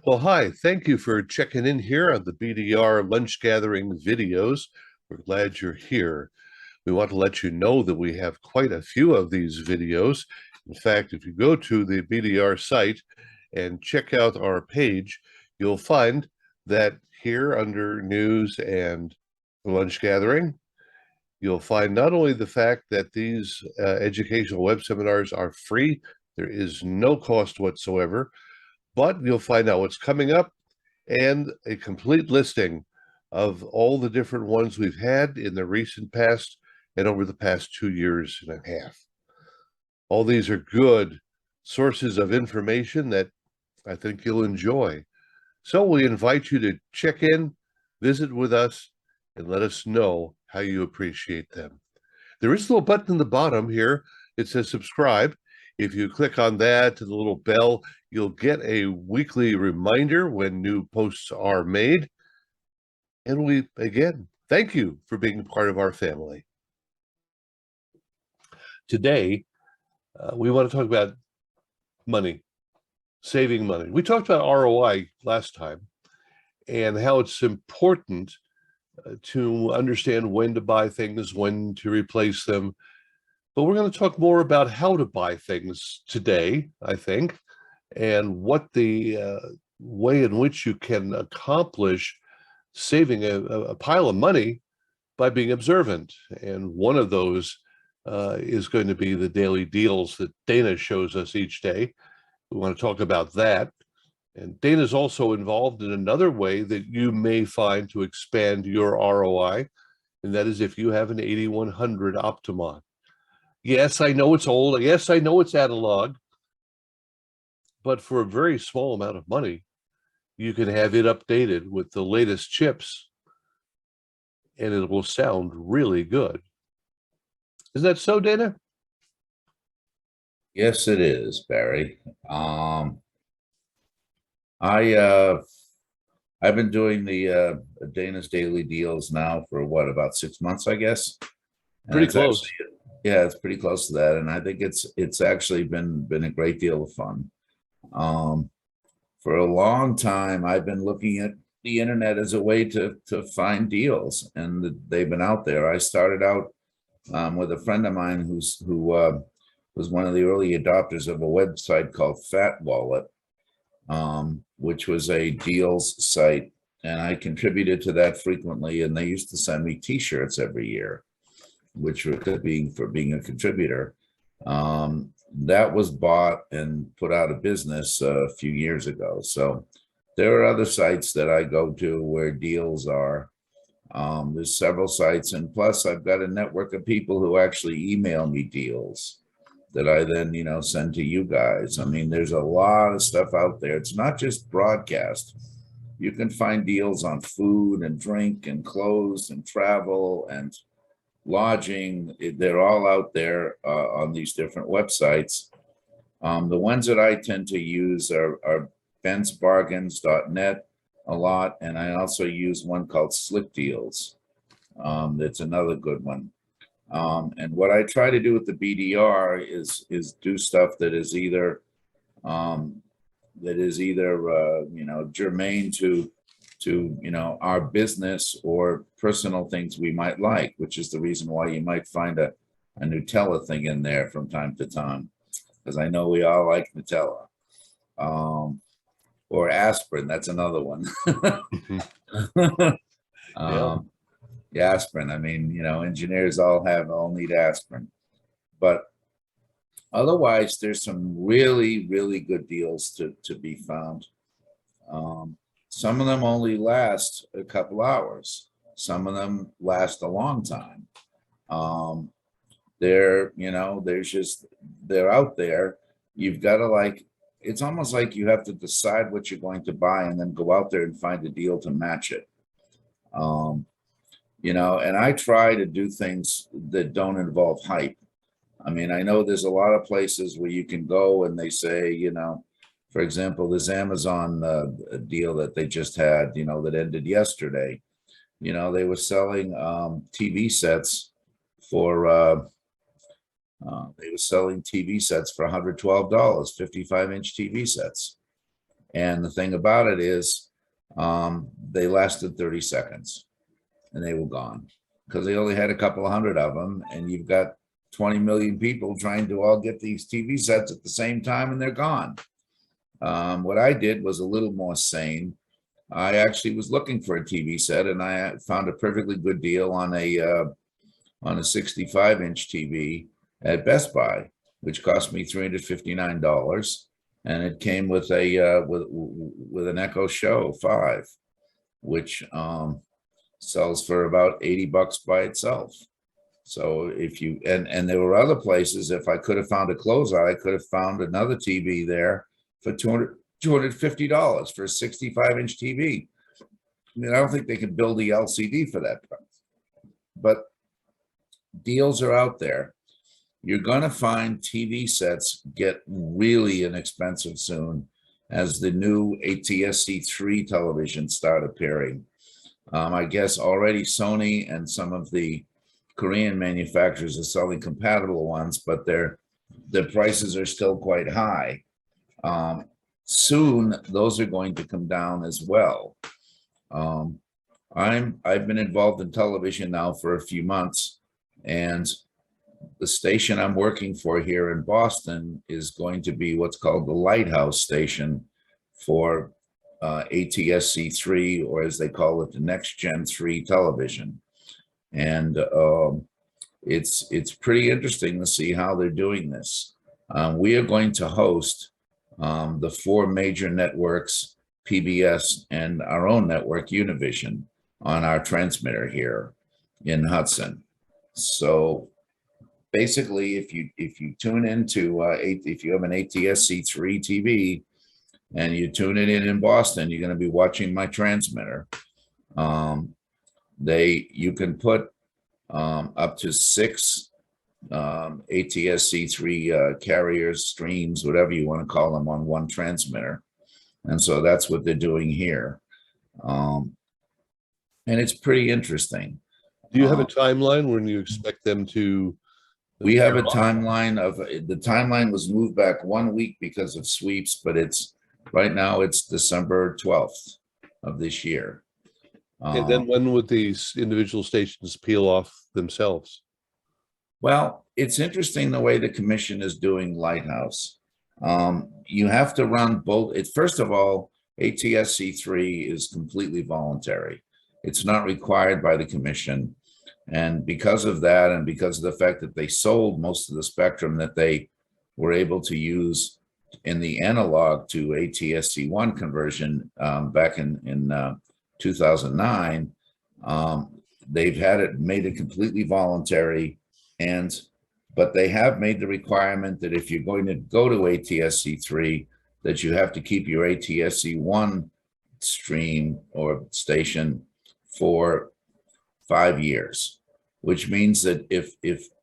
Well, hi. Thank you for checking in here on the BDR lunch gathering videos. We're glad you're here. We want to let you know that we have quite a few of these videos. In fact, if you go to the BDR site and check out our page, you'll find that here under news and lunch gathering, you'll find not only the fact that these educational web seminars are free, there is no cost whatsoever, but you'll find out what's coming up and a complete listing of all the different ones we've had in the recent past and over the past 2 years and a half. All these are good sources of information that I think you'll enjoy. So we invite you to check in, visit with us, and let us know how you appreciate them. There is a little button in the bottom here. It says subscribe. If you click on that to the little bell, you'll get a weekly reminder when new posts are made. And we, again, thank you for being part of our family. Today, we want to talk about money, saving money. We talked about ROI last time and how it's important to understand when to buy things, when to replace them. But we're going to talk more about how to buy things today, I think, and what the way in which you can accomplish saving a pile of money by being observant. And one of those is going to be the daily deals that Dana shows us each day. We want to talk about that. And Dana's also involved in another way that you may find to expand your ROI, and that is if you have an 8100 Optimon. Yes, I know it's old. Yes, I know it's analog. But for a very small amount of money, you can have it updated with the latest chips, and it will sound really good. Isn't that so, Dana? Yes, it is, Barry. I I've been doing the Dana's Daily Deals now for what, about 6 months, I guess. And Pretty it's close. actually, yeah, it's pretty close to that, and I think it's actually been a great deal of fun. Um, for a long time, I've been looking at the internet as a way to find deals, and they've been out there. I started out with a friend of mine who was one of the early adopters of a website called Fat Wallet, which was a deals site, and I contributed to that frequently. And they used to send me T-shirts every year, which were being a contributor. That was bought and put out of business a few years ago. So there are other sites that I go to where deals are. There's several sites, and plus I've got a network of people who actually email me deals that I then, send to you guys. I mean, there's a lot of stuff out there. It's not just broadcast. You can find deals on food and drink and clothes and travel and lodging. They're all out there on these different websites. The ones that I tend to use are bensbargains.net a lot, and I also use one called Slick Deals. That's another good one. And what I try to do with the BDR is do stuff that is either germane to our business or personal things we might like, which is the reason why you might find a Nutella thing in there from time to time, because I know we all like Nutella. Or aspirin, that's another one. Yeah. Aspirin. I mean, engineers all need aspirin, but otherwise, there's some really, really good deals to be found. Some of them only last a couple hours. Some of them last a long time. They're out there. You've got to it's almost like you have to decide what you're going to buy and then go out there and find a deal to match it. And I try to do things that don't involve hype. I mean, I know there's a lot of places where you can go and they say, for example, this Amazon deal that they just had, that ended yesterday. They were selling TV sets for $112, 55-inch TV sets. And the thing about it is, they lasted 30 seconds and they were gone because they only had a couple of hundred of them. And you've got 20 million people trying to all get these TV sets at the same time and they're gone. What I did was a little more sane. I actually was looking for a TV set and I found a perfectly good deal on a 65-inch TV at Best Buy, which cost me $359, and it came with a with an Echo Show 5, which sells for about $80 by itself. So if you and there were other places, if I could have found a closeout, I could have found another TV there for $250 for a 65-inch TV. I mean, I don't think they can build the LCD for that price, but deals are out there. You're going to find TV sets get really inexpensive soon as the new ATSC3 televisions start appearing. I guess already Sony and some of the Korean manufacturers are selling compatible ones, but their prices are still quite high. Soon, those are going to come down as well. I've been involved in television now for a few months, and the station I'm working for here in Boston is going to be what's called the Lighthouse station for ATSC3, or as they call it, the Next Gen 3 television. And it's pretty interesting to see how they're doing this. We are going to host the 4 major networks, PBS, and our own network, Univision, on our transmitter here in Hudson. So basically, if you tune into if you have an ATSC3 TV and you tune it in Boston, you're going to be watching my transmitter. You can put up to 6 ATSC3 carriers, streams, whatever you want to call them, on one transmitter. And so that's what they're doing here. And it's pretty interesting. Do you have a timeline when you expect them to? We have a timeline of, the timeline was moved back 1 week because of sweeps, but right now it's December 12th of this year. And then when would these individual stations peel off themselves? Well, it's interesting the way the commission is doing Lighthouse. You have to run both. First of all, ATSC3 is completely voluntary. It's not required by the commission. And because of that, and because of the fact that they sold most of the spectrum that they were able to use in the analog to ATSC1 conversion back in 2009, they've made it completely voluntary. But they have made the requirement that if you're going to go to ATSC3, that you have to keep your ATSC1 stream or station for 5 years, which means that if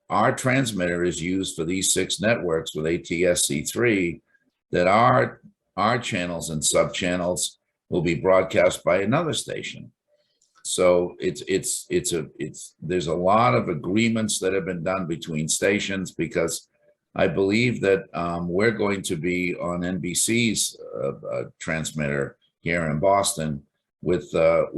our transmitter is used for these 6 networks with ATSC3, that our channels and sub-channels will be broadcast by another station. So there's a lot of agreements that have been done between stations, because I believe that we're going to be on NBC's transmitter here in Boston with our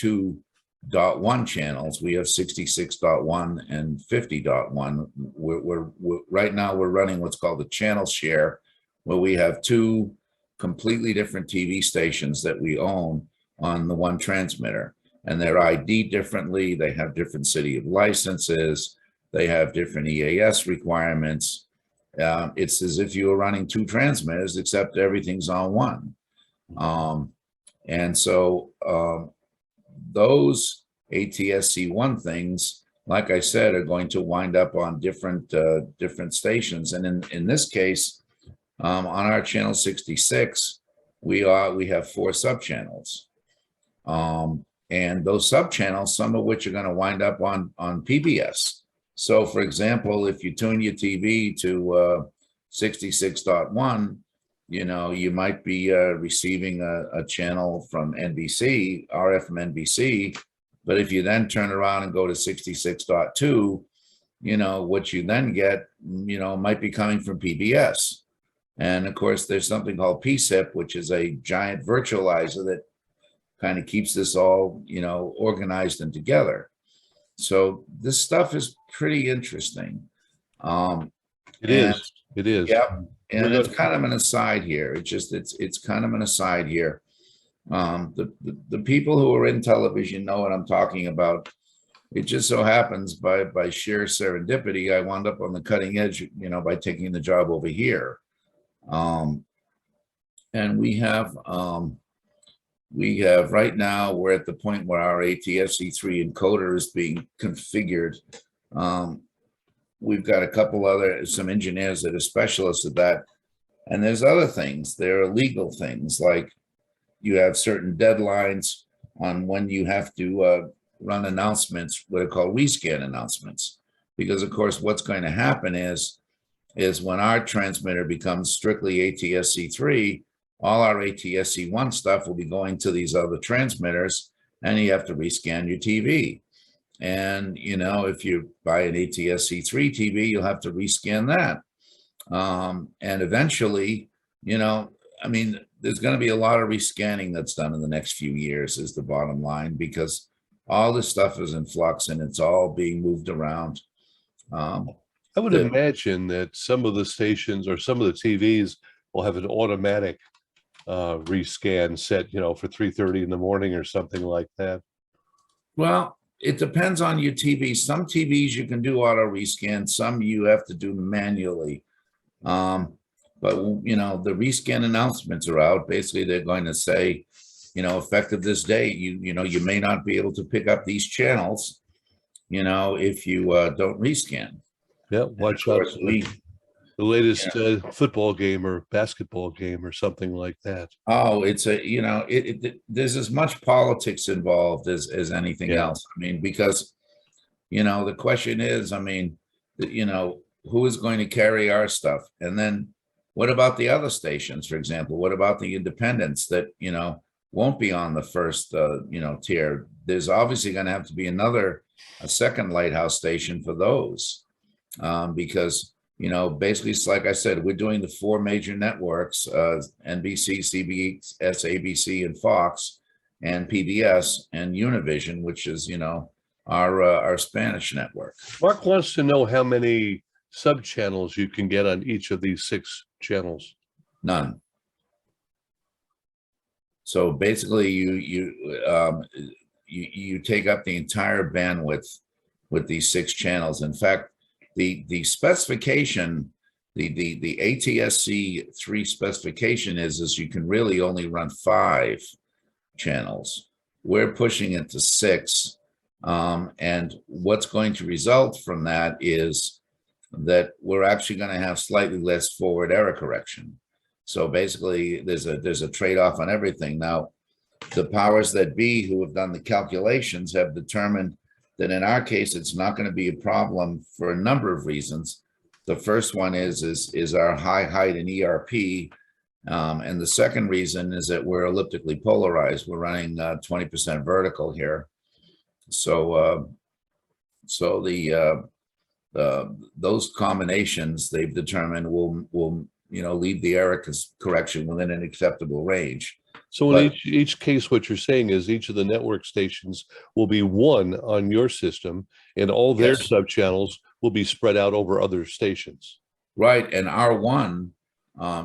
2.1 channels. We have 66.1 and 50.1. We're right now we're running what's called the channel share, where we have 2 completely different TV stations that we own on the one transmitter, and they're ID differently. They have different city of licenses. They have different EAS requirements. It's as if you were running 2 transmitters, except everything's on one. And so those ATSC1 things, like I said, are going to wind up on different stations. And in this case, on our channel 66, we have 4 subchannels. And those subchannels, some of which are going to wind up on PBS. So, for example, if you tune your TV to 66.1, you might be receiving a channel from NBC, RF from NBC. But if you then turn around and go to 66.2, what you then get, might be coming from PBS. And of course, there's something called PSIP, which is a giant virtualizer that kind of keeps this all, organized and together. So this stuff is pretty interesting. It And is. It is. yeah, We're and it's gonna, kind of an aside here. It's kind of an aside here. The people who are in television know what I'm talking about. It just so happens by sheer serendipity, I wound up on the cutting edge, by taking the job over here. And we have right now, we're at the point where our ATSC3 encoder is being configured. We've got some engineers that are specialists at that. And there's other things. There are legal things, like you have certain deadlines on when you have to run announcements, what are called rescan announcements. Because of course, what's going to happen is when our transmitter becomes strictly ATSC3, all our ATSC1 stuff will be going to these other transmitters, and you have to rescan your TV. And, if you buy an ATSC3 TV, you'll have to rescan that. And eventually, there's going to be a lot of rescanning that's done in the next few years, is the bottom line, because all this stuff is in flux and it's all being moved around. I would imagine that some of the stations or some of the TVs will have an automatic rescan set, for 3:30 in the morning or something like that. Well, it depends on your TV. Some TVs you can do auto rescan, some you have to do manually. But the rescan announcements are out. Basically, they're going to say, effective this day, you may not be able to pick up these channels, if you don't rescan. Yeah, watch out for the latest football game or basketball game or something like that. Oh, it's there's as much politics involved as anything else. Because, the question is, who is going to carry our stuff? And then what about the other stations, for example? What about the independents that, won't be on the first, tier? There's obviously going to have to be a second lighthouse station for those. Because, basically, it's like I said, we're doing the four major networks, NBC, CBS, ABC, and Fox, and PBS, and Univision, which is, our Spanish network. Mark wants to know how many sub-channels you can get on each of these 6 channels. None. So basically, you take up the entire bandwidth with these 6 channels. In fact, the specification, the ATSC3 specification is you can really only run 5 channels. We're pushing it to 6. And what's going to result from that is that we're actually going to have slightly less forward error correction. So basically, there's a trade-off on everything. Now, the powers that be who have done the calculations have determined that in our case, it's not going to be a problem for a number of reasons. The first one is our high height in ERP. And the second reason is that we're elliptically polarized. We're running 20% vertical here. So those combinations they've determined will leave the error correction within an acceptable range. So in each case, what you're saying is each of the network stations will be one on your system, and all their sub-channels will be spread out over other stations. Right, and R1,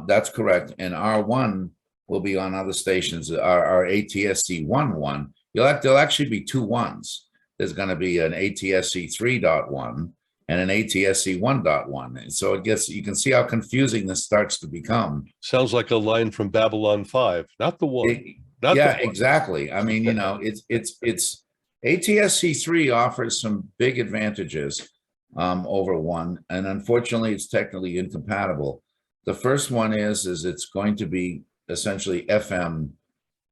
that's correct, and R1 will be on other stations. Our ATSC1 there'll actually be 2 ones. There's going to be an ATSC 3.1 and an ATSC 1.1. And so you can see how confusing this starts to become. Sounds like a line from Babylon 5, not the one. Exactly. It's ATSC 3 offers some big advantages over 1, and unfortunately, it's technically incompatible. The first one is it's going to be essentially FM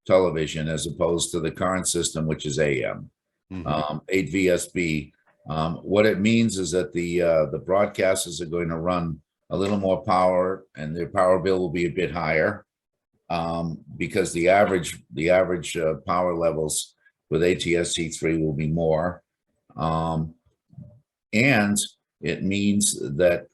television as opposed to the current system, which is AM, 8 VSB. What it means is that the broadcasters are going to run a little more power, and their power bill will be a bit higher because the average power levels with ATSC3 will be more, and it means that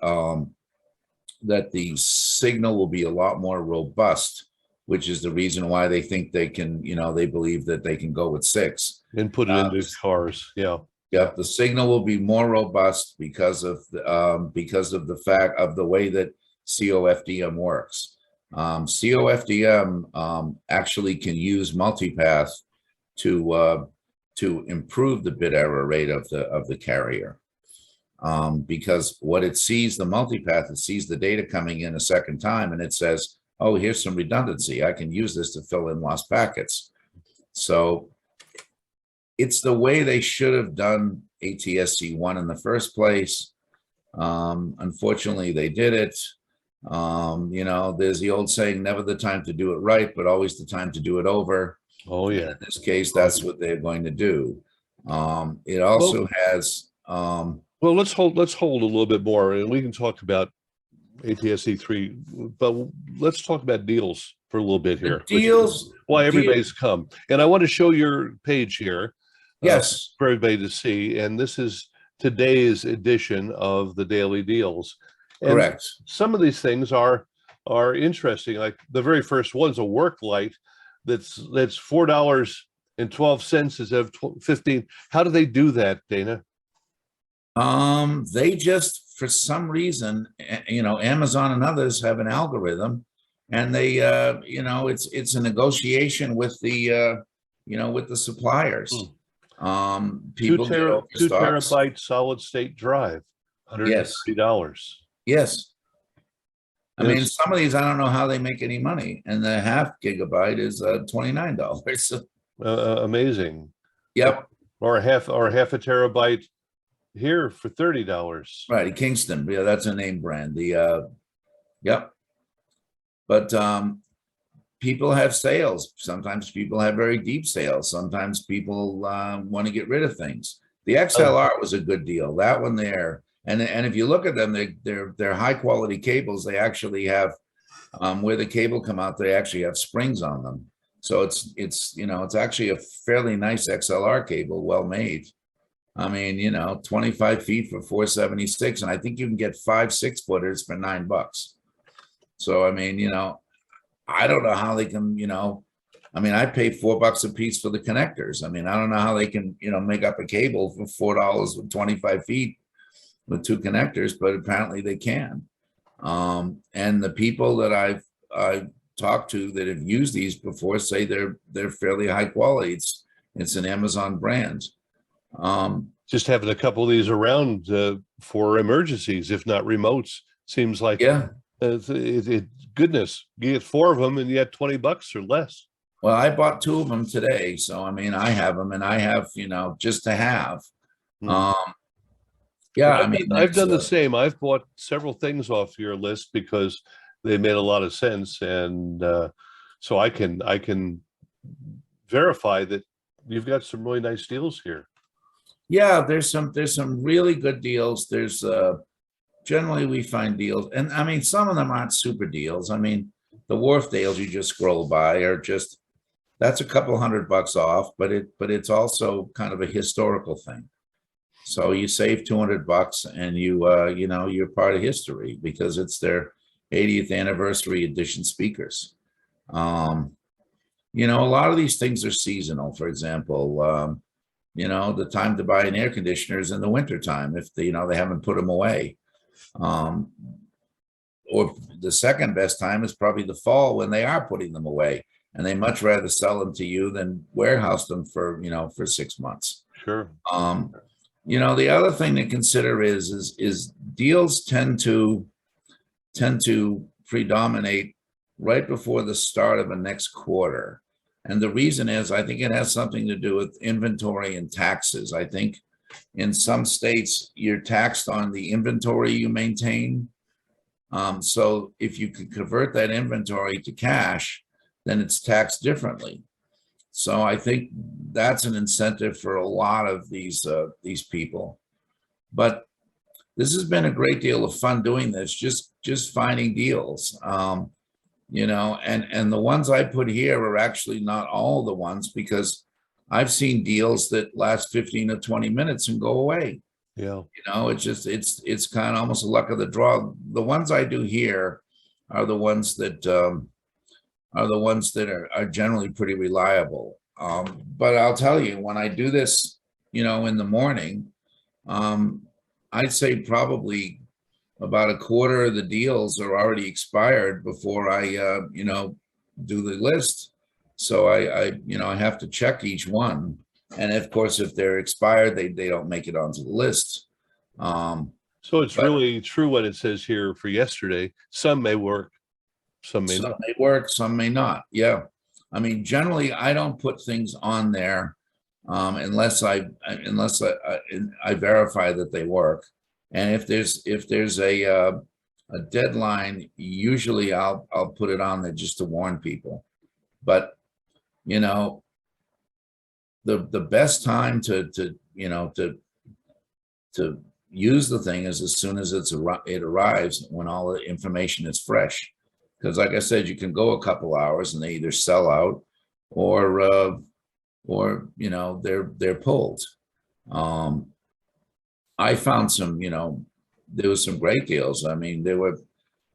the signal will be a lot more robust, which is the reason why they think they can, they believe that they can go with 6 and put it into cars. Yeah. Yep, the signal will be more robust because of the fact of the way that COFDM works. COFDM actually can use multipath to improve the bit error rate of the carrier. Because what it sees, the multipath, it sees the data coming in a second time, and it says, "Oh, here's some redundancy. I can use this to fill in lost packets." So it's the way they should have done ATSC1 in the first place. Unfortunately, they did it. There's the old saying, never the time to do it right, but always the time to do it over. Oh, yeah. And in this case, that's what they're going to do. It also has... well, let's hold a little bit more, and we can talk about ATSC3, but let's talk about deals for a little bit here. Deals, why everybody's come. And I want to show your page here. Yes. For everybody to see. And this is today's edition of the Daily Deals. And correct. Some of these things are interesting. Like the very first one's a work light that's $4.12 instead of 15. How do they do that, Dana? They just, for some reason, Amazon and others have an algorithm, and they, it's a negotiation with the, with the suppliers. People 2 terabyte solid state drive, $130. Yes. I mean, some of these, I don't know how they make any money, and the half gigabyte is $29. Amazing. Yep. Or half a terabyte here for $30. Right, Kingston. Yeah, that's a name brand. Yep. But people have sales. Sometimes people have very deep sales. Sometimes people want to get rid of things. The XLR was a good deal. That one there, and if you look at them, they're high quality cables. They actually have where the cable come out. They actually have springs on them. So it's actually a fairly nice XLR cable, well made. I mean, 25 feet for $476, and I think you can get 5 6-footers for $9. So I mean, I don't know how they can, I mean, I pay $4 a piece for the connectors. I mean, I don't know how they can, make up a cable for $4 with 25 feet with 2 connectors, but apparently they can. And the people that I've talked to that have used these before say they're fairly high quality. It's an Amazon brand. Just having a couple of these around for emergencies, if not remotes, seems like goodness, you get 4 of them and you had $20 or less. Well, I bought 2 of them today, so I mean, I have them, and I have, just to have. Yeah, I mean, I've done the same. I've bought several things off your list because they made a lot of sense, and so I can verify that you've got some really nice deals here. Yeah, there's some really good deals. There's generally we find deals, and I mean, some of them aren't super deals. I mean, the wharf deals you just scroll by are just, that's a couple $100 off, but it's also kind of a historical thing. So you save $200 and you're part of history because it's their 80th anniversary edition speakers. A lot of these things are seasonal. For example, the time to buy an air conditioner is in the wintertime if they haven't put them away. Or the second best time is probably the fall when they are putting them away, and they much rather sell them to you than warehouse them for 6 months. Sure. The other thing to consider is deals tend to predominate right before the start of a next quarter. And the reason is, I think it has something to do with inventory and taxes. I think in some states, you're taxed on the inventory you maintain. So if you could convert that inventory to cash, then it's taxed differently. So I think that's an incentive for a lot of these people. But this has been a great deal of fun doing this, just finding deals. And the ones I put here are actually not all the ones, because I've seen deals that last 15 or 20 minutes and go away. Yeah. It's just it's kind of almost a luck of the draw. The ones I do here are the ones that are generally pretty reliable. But I'll tell you, when I do this, in the morning, I'd say probably about a quarter of the deals are already expired before I do the list. So I have to check each one. And of course, if they're expired, they don't make it onto the list. So it's But really true what it says here for yesterday. Some may work, some may some not. may work, some may not. Yeah. I mean, generally, I don't put things on there unless I verify that they work. And if there's a deadline, usually I'll put it on there just to warn people. But you know, the best time to use the thing is as soon as it arrives, when all the information is fresh. Because like I said, you can go a couple hours and they either sell out or they're pulled. I found there was some great deals. I mean,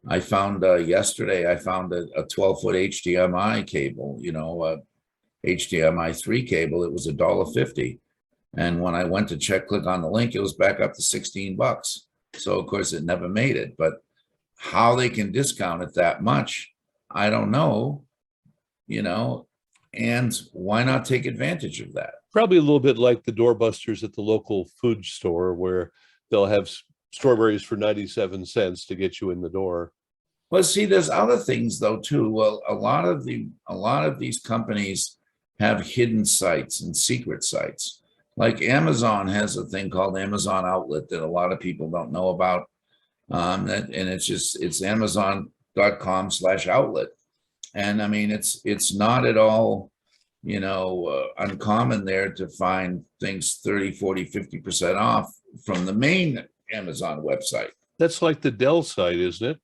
I found yesterday, I found a 12-foot HDMI cable, HDMI 3 cable. It was $1.50. And when I went to click on the link, it was back up to $16. So of course it never made it, but how they can discount it that much, I don't know, and why not take advantage of that? Probably a little bit like the doorbusters at the local food store where they'll have strawberries for 97 cents to get you in the door. Well, see, there's other things though too. Well, a lot of these companies have hidden sites and secret sites. Like Amazon has a thing called Amazon Outlet that a lot of people don't know about. And it's Amazon.com/outlet. And I mean, it's not at all, uncommon there to find things 30, 40, 50% off from the main Amazon website. That's like the Dell site, isn't it?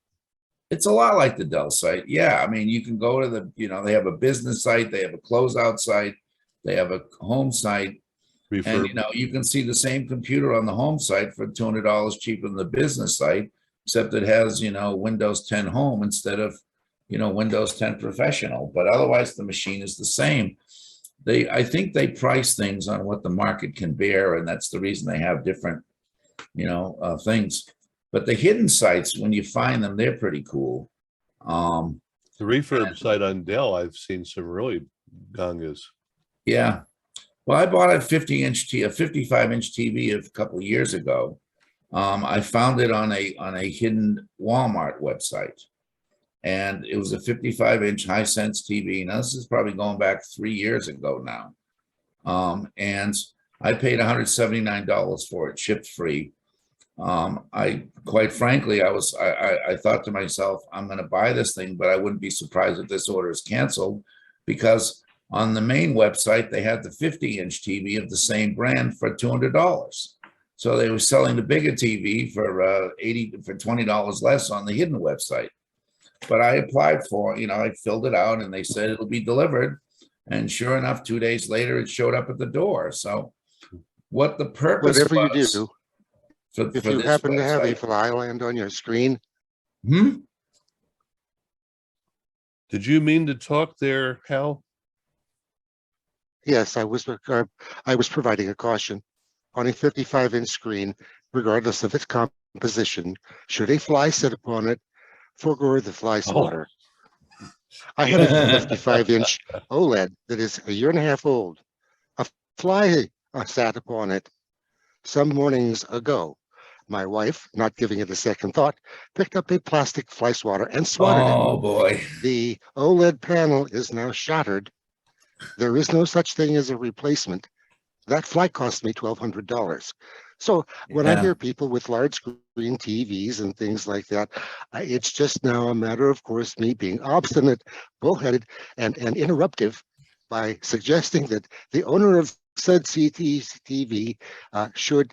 It's a lot like the Dell site. Yeah. I mean, you can go to they have a business site, they have a closeout site, they have a home site. And, you can see the same computer on the home site for $200 cheaper than the business site, except it has, Windows 10 Home instead of, Windows 10 Professional. But otherwise, the machine is the same. I think they price things on what the market can bear, and that's the reason they have different, things. But the hidden sites, when you find them, they're pretty cool. The refurb site on Dell, I've seen some really gongas. Yeah. Well, I bought a 55-inch TV a couple of years ago. I found it on a hidden Walmart website, and it was a 55-inch Hisense TV. Now this is probably going back 3 years ago now, and I paid $179 for it, shipped free. I quite frankly, I thought to myself, I'm going to buy this thing, but I wouldn't be surprised if this order is canceled, because on the main website, they had the 50-inch TV of the same brand for $200. So they were selling the bigger TV for $20 less on the hidden website. But I applied for, I filled it out and they said it'll be delivered. And sure enough, 2 days later, it showed up at the door. So what the purpose Whatever you was do, for if you this happen to have a website. fly land on your screen, Did you mean to talk there, Hal? yes, I was providing a caution. On a 55-inch screen, regardless of its composition, should a fly sit upon it, forego the fly swatter. I have a 55-inch OLED that is a year and a half old. A fly sat upon it some mornings ago. My wife, not giving it a second thought, picked up a plastic fly swatter and swatted it. Oh boy. The OLED panel is now shattered. There is no such thing as a replacement. That fly cost me $1,200. So when I hear people with large screen TVs and things like that, it's just now a matter of course me being obstinate, bullheaded, and interruptive by suggesting that the owner of said TV should,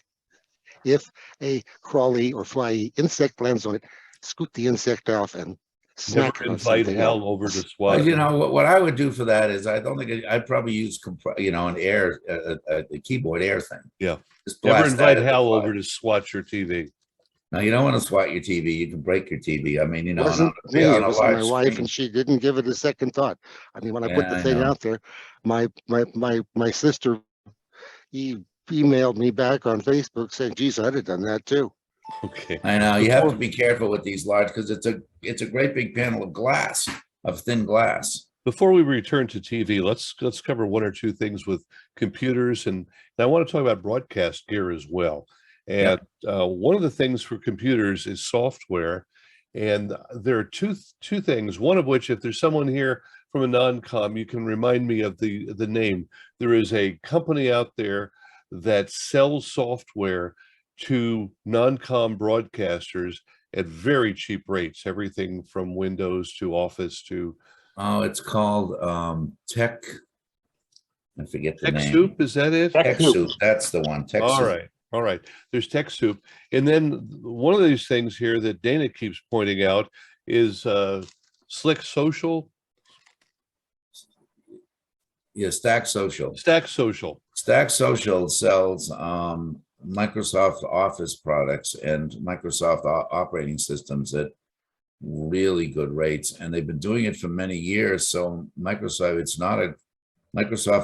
if a crawly or flyy insect lands on it, scoot the insect off and Never snacking on invite something hell else. over to But SWAT. you know what I would do for that is I don't think I'd probably use an air a keyboard air thing. Yeah. Just Never blast that invite at the hell fly. over to SWAT your TV. No, you don't want to swat your TV. You can break your TV. I mean, It and on wasn't a, me, on it a was my large wife, screen. and she didn't give it a second thought. I mean, when I put Yeah, the I thing know. out there, my sister emailed me back on Facebook saying, geez, I'd have done that too. Okay. I know you have to Before- be careful with these large because it's a great big panel of glass, of thin glass. Before we return to TV, let's cover one or two things with computers, and I want to talk about broadcast gear as well. And one of the things for computers is software, and there are two things. One of which, if there's someone here from a non-com, you can remind me of the name. There is a company out there that sells software to non-com broadcasters at very cheap rates, everything from Windows to Office to Oh, it's called Tech. I forget the name. TechSoup, is that it? TechSoup. That's the one. TechSoup. All right. There's TechSoup, and then one of these things here that Dana keeps pointing out is Slick Social, Yeah, Stack Social. Stack Social. Stack Social sells Microsoft Office products and Microsoft operating systems at really good rates, and they've been doing it for many years. So Microsoft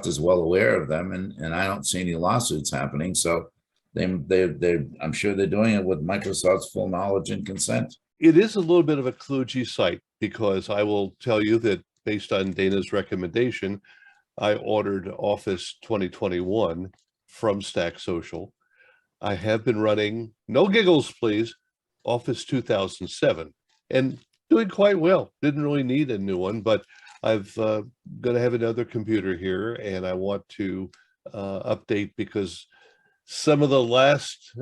is well aware of them, and I don't see any lawsuits happening. So I'm sure they're doing it with Microsoft's full knowledge and consent. It is a little bit of a kludgy site, because I will tell you that based on Dana's recommendation, I ordered Office 2021 from Stack Social. I have been running, no giggles please, Office 2007, and doing quite well. Didn't really need a new one, but I've going to have another computer here, and I want to update, because some of the last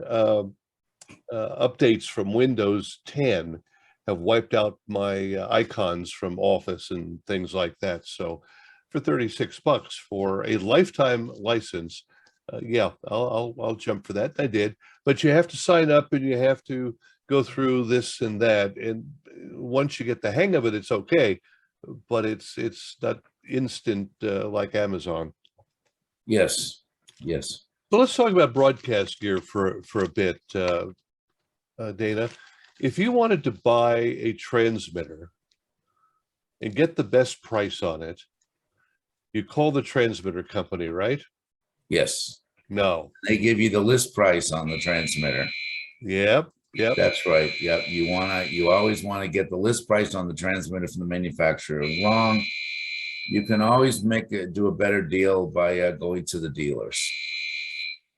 updates from Windows 10 have wiped out my icons from Office and things like that. So for $36 for a lifetime license, yeah, I'll jump for that. I did, but you have to sign up and you have to go through this and that. And once you get the hang of it, it's okay, but it's not instant like Amazon. Yes. Yes. So let's talk about broadcast gear for a bit, Dana. If you wanted to buy a transmitter and get the best price on it, you call the transmitter company, right? Yes. No. They give you the list price on the transmitter. Yep. That's right. Yep. You always want to get the list price on the transmitter from the manufacturer. Wrong. You can always do a better deal by going to the dealers.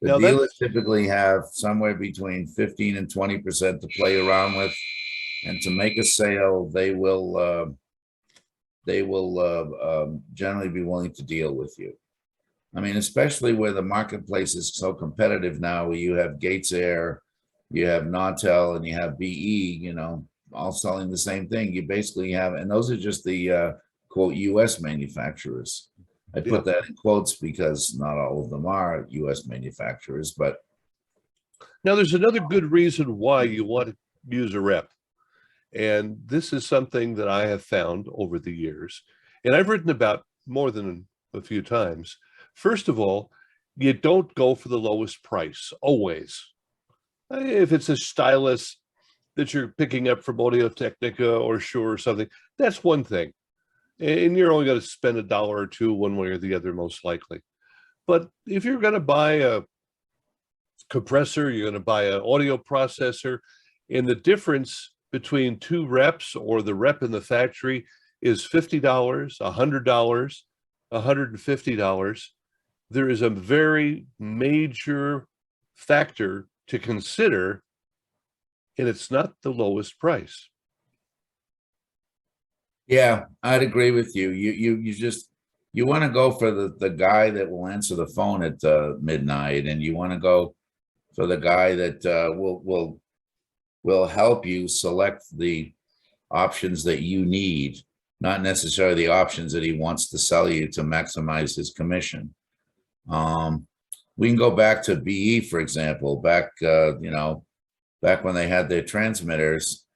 The dealers typically have somewhere between 15 and 20% to play around with, and to make a sale, they will generally be willing to deal with you. I mean, especially where the marketplace is so competitive now, where you have Gates Air, you have Nautel, and you have BE, all selling the same thing. You basically have, and those are just the quote US manufacturers. I put that in quotes because not all of them are US manufacturers, but now there's another good reason why you want to use a rep. And this is something that I have found over the years, and I've written about more than a few times. First of all, you don't go for the lowest price, always. If it's a stylus that you're picking up from Audio Technica or Shure or something, that's one thing. And you're only going to spend $1 or $2 one way or the other, most likely. But if you're going to buy a compressor, you're going to buy an audio processor, and the difference between two reps or the rep in the factory is $50, $100, $150, there is a very major factor to consider, and it's not the lowest price. yeah, I'd agree with you. You want to go for the guy that will answer the phone at midnight, and you want to go for the guy that will help you select the options that you need, not necessarily the options that he wants to sell you to maximize his commission. We can go back to BE, for example, back when they had their transmitters.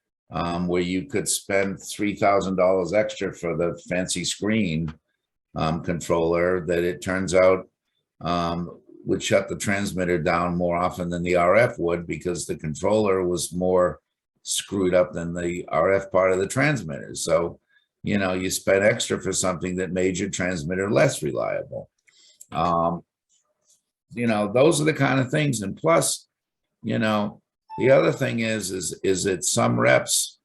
where you could spend $3,000 extra for the fancy screen controller that it turns out would shut the transmitter down more often than the RF would, because the controller was more screwed up than the RF part of the transmitter. So, you know, you spent extra for something that made your transmitter less reliable. You know, those are the kind of things. And plus, you know, the other thing is that some reps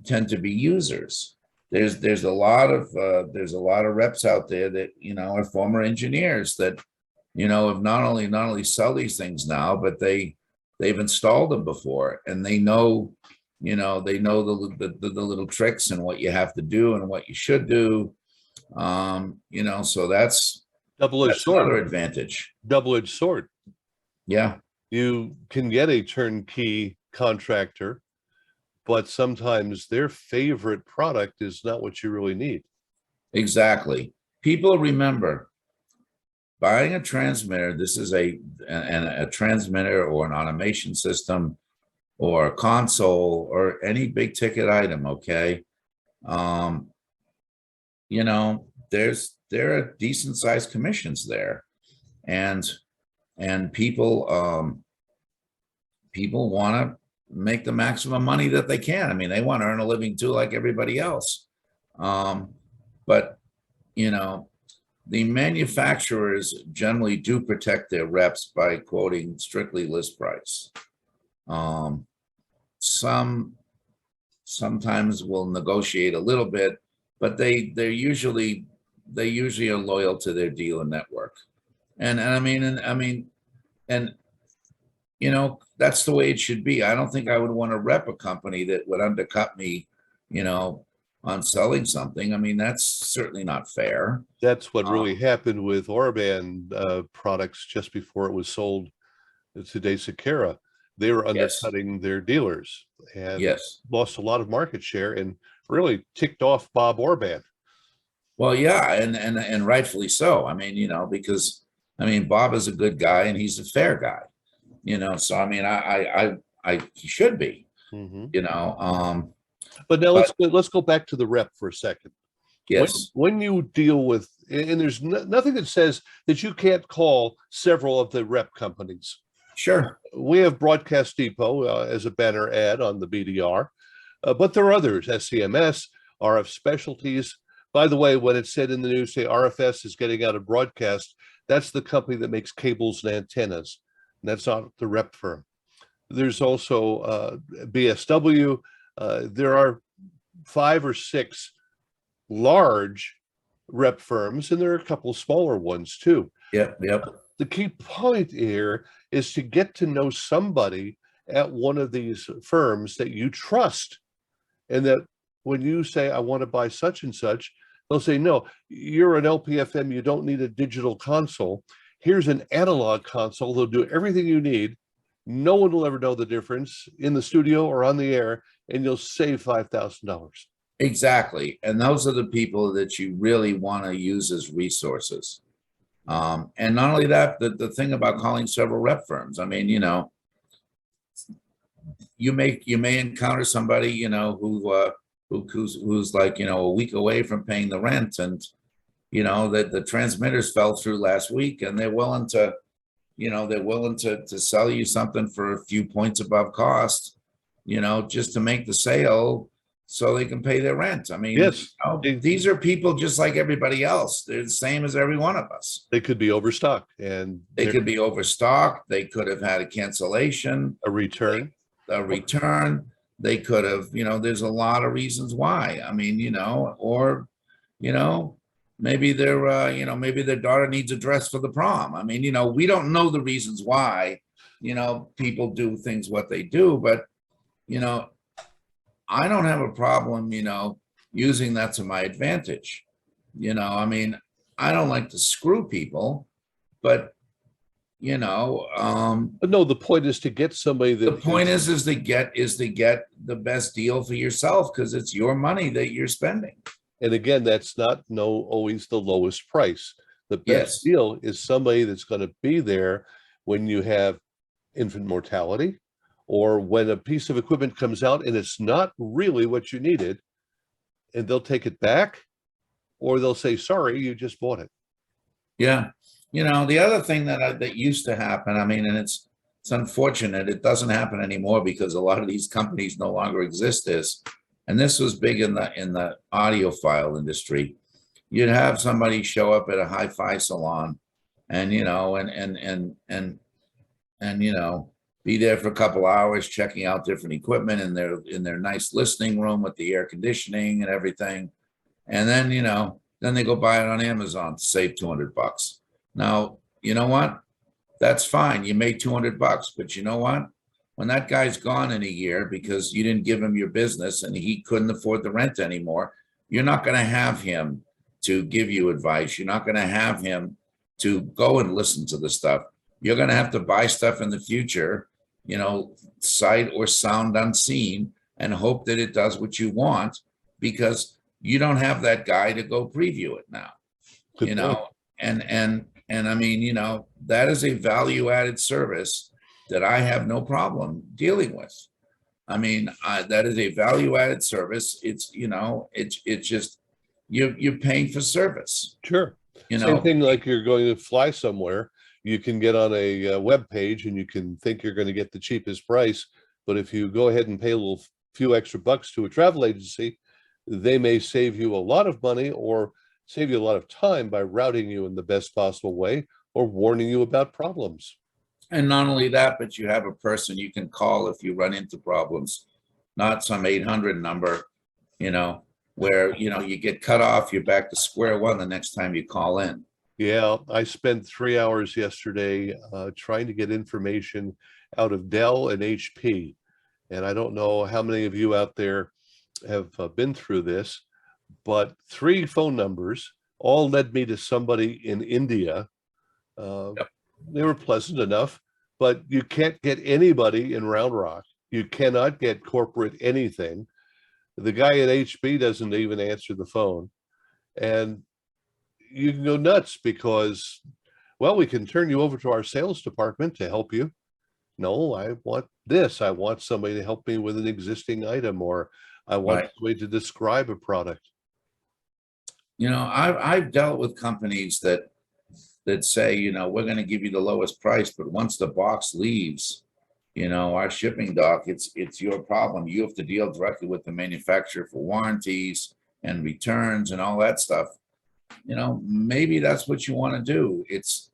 tend to be users. There's a lot of reps out there that, you know, are former engineers that, you know, have not only sell these things now, but they've installed them before, and they know, you know, the little tricks and what you have to do and what you should do. You know, so that's Double-edged another sword. advantage. Double-edged sword. Yeah. You can get a turnkey contractor, but sometimes their favorite product is not what you really need. Exactly. People remember, buying a transmitter, this is a transmitter or an automation system or a console or any big ticket item, okay? You know, there are decent sized commissions there, and people want to make the maximum money that they can. I mean, they want to earn a living too, like everybody else. But you know, the manufacturers generally do protect their reps by quoting strictly list price. Sometimes will negotiate a little bit, but they usually are loyal to their dealer network. And you know, that's the way it should be. I don't think I would want to rep a company that would undercut me, you know, on selling something. I mean, that's certainly not fair. That's what really happened with Orban products just before it was sold to Desikara. They were undercutting their dealers and lost a lot of market share and really ticked off Bob Orban. Well, yeah, and rightfully so. I mean, you know, because I mean, Bob is a good guy and he's a fair guy, you know. So I mean, he should be, you know. But now let's go back to the rep for a second. Yes. When you deal with, and there's nothing that says that you can't call several of the rep companies. Sure. We have Broadcast Depot as a banner ad on the BDR, but there are others, SCMS, RF Specialties. By the way, when it said in the news, say RFS is getting out of broadcast, that's the company that makes cables and antennas. And that's not the rep firm. There's also BSW. There are 5 or 6 large rep firms, and there are a couple of smaller ones too. Yep. The key point here is to get to know somebody at one of these firms that you trust, and that when you say, I want to buy such and such, they'll say, no, you're an LPFM, you don't need a digital console. Here's an analog console. They'll do everything you need. No one will ever know the difference in the studio or on the air, and you'll save $5,000. Exactly. And those are the people that you really want to use as resources. And not only that, the thing about calling several rep firms, I mean, you know, you may encounter somebody, you know, who's like, you know, a week away from paying the rent, and you know that the transmitters fell through last week, and they're willing to, you know, to sell you something for a few points above cost, you know, just to make the sale so they can pay their rent. I mean, yes, you know, these are people just like everybody else. They're the same as every one of us. They could be overstocked, and they could be overstocked. They could have had a cancellation, a return. They could have, you know, there's a lot of reasons why. I mean, you know, or, you know, maybe maybe their daughter needs a dress for the prom. I mean, you know, we don't know the reasons why, you know, people do things what they do, but, you know, I don't have a problem, you know, using that to my advantage. You know, I mean, I don't like to screw people, but you know, but no, the point is to get somebody that the point is to get the best deal for yourself, because it's your money that you're spending. And again, that's not always the lowest price. The best deal is somebody that's going to be there when you have infant mortality, or when a piece of equipment comes out and it's not really what you needed, and they'll take it back, or they'll say, sorry, you just bought it. Yeah. You know, the other thing that used to happen, I mean, and it's unfortunate, it doesn't happen anymore because a lot of these companies no longer exist, and this was big in the audiophile industry. You'd have somebody show up at a hi-fi salon and, you know, and you know, be there for a couple hours checking out different equipment in their nice listening room with the air conditioning and everything. And then, you know, then they go buy it on Amazon to save $200. Now, you know what? That's fine. You made $200, but you know what? When that guy's gone in a year because you didn't give him your business and he couldn't afford the rent anymore, you're not going to have him to give you advice. You're not going to have him to go and listen to the stuff. You're going to have to buy stuff in the future, you know, sight or sound unseen, and hope that it does what you want, because you don't have that guy to go preview it now. Good you know, point. and I mean, you know, that is a value added service that I have no problem dealing with. I mean, that is a value added service. It's, you know, it's just, you're paying for service. Sure. You Same know, thing like you're going to fly somewhere. You can get on a web page and you can think you're going to get the cheapest price. But if you go ahead and pay a few extra bucks to a travel agency, they may save you a lot of money or save you a lot of time by routing you in the best possible way or warning you about problems. and not only that, but you have a person you can call if you run into problems, not some 800 number, you know, where, you know, you get cut off, you're back to square one the next time you call in. Yeah, I spent 3 hours yesterday trying to get information out of Dell and HP. And I don't know how many of you out there have been through this, but 3 phone numbers all led me to somebody in India. Yep. They were pleasant enough, but you can't get anybody in Round Rock. You cannot get corporate anything. The guy at HB doesn't even answer the phone. And you can go nuts because, well, we can turn you over to our sales department to help you. No, I want this. I want somebody to help me with an existing item, or I want Right. somebody to describe a product. You know, I've dealt with companies that say, you know, we're going to give you the lowest price, but once the box leaves, you know, our shipping dock, it's your problem. You have to deal directly with the manufacturer for warranties and returns and all that stuff. You know, maybe that's what you want to do. It's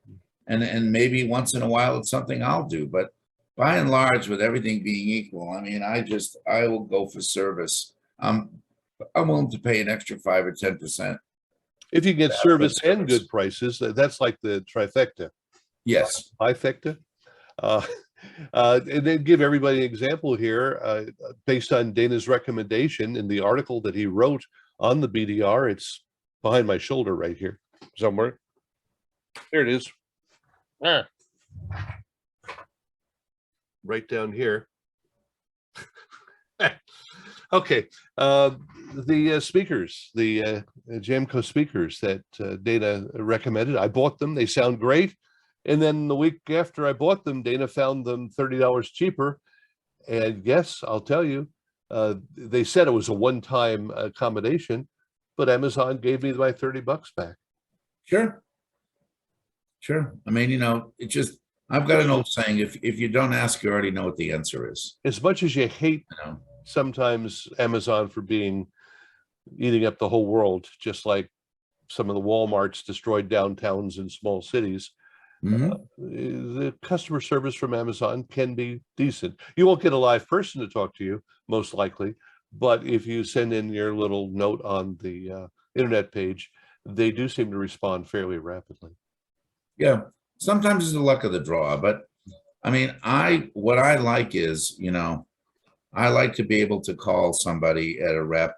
and maybe once in a while it's something I'll do, but by and large, with everything being equal, I mean, I will go for service. I'm willing to pay an extra 5 or 10%. If you get Yeah, good service and service. good prices, that's like the trifecta. Yes. Trifecta. And then give everybody an example here, based on Dana's recommendation in the article that he wrote on the BDR. It's behind my shoulder right here somewhere. There it is. Ah. Right down here. Okay. The speakers, the Jamco speakers that Dana recommended, I bought them. They sound great. And then the week after I bought them, Dana found them $30 cheaper. And yes, I'll tell you, they said it was a one-time accommodation, but Amazon gave me my $30 back. Sure. Sure. I mean, you know, it just, I've got an old saying, if you don't ask, you already know what the answer is. As much as you hate You know, sometimes Amazon for eating up the whole world, just like some of the Walmarts destroyed downtowns in small cities. mhm. The customer service from Amazon can be decent. You won't get a live person to talk to you, most likely, but if you send in your little note on the internet page, they do seem to respond fairly rapidly. Yeah. Sometimes it's the luck of the draw, but I mean, what I like is, you know, I like to be able to call somebody at a rep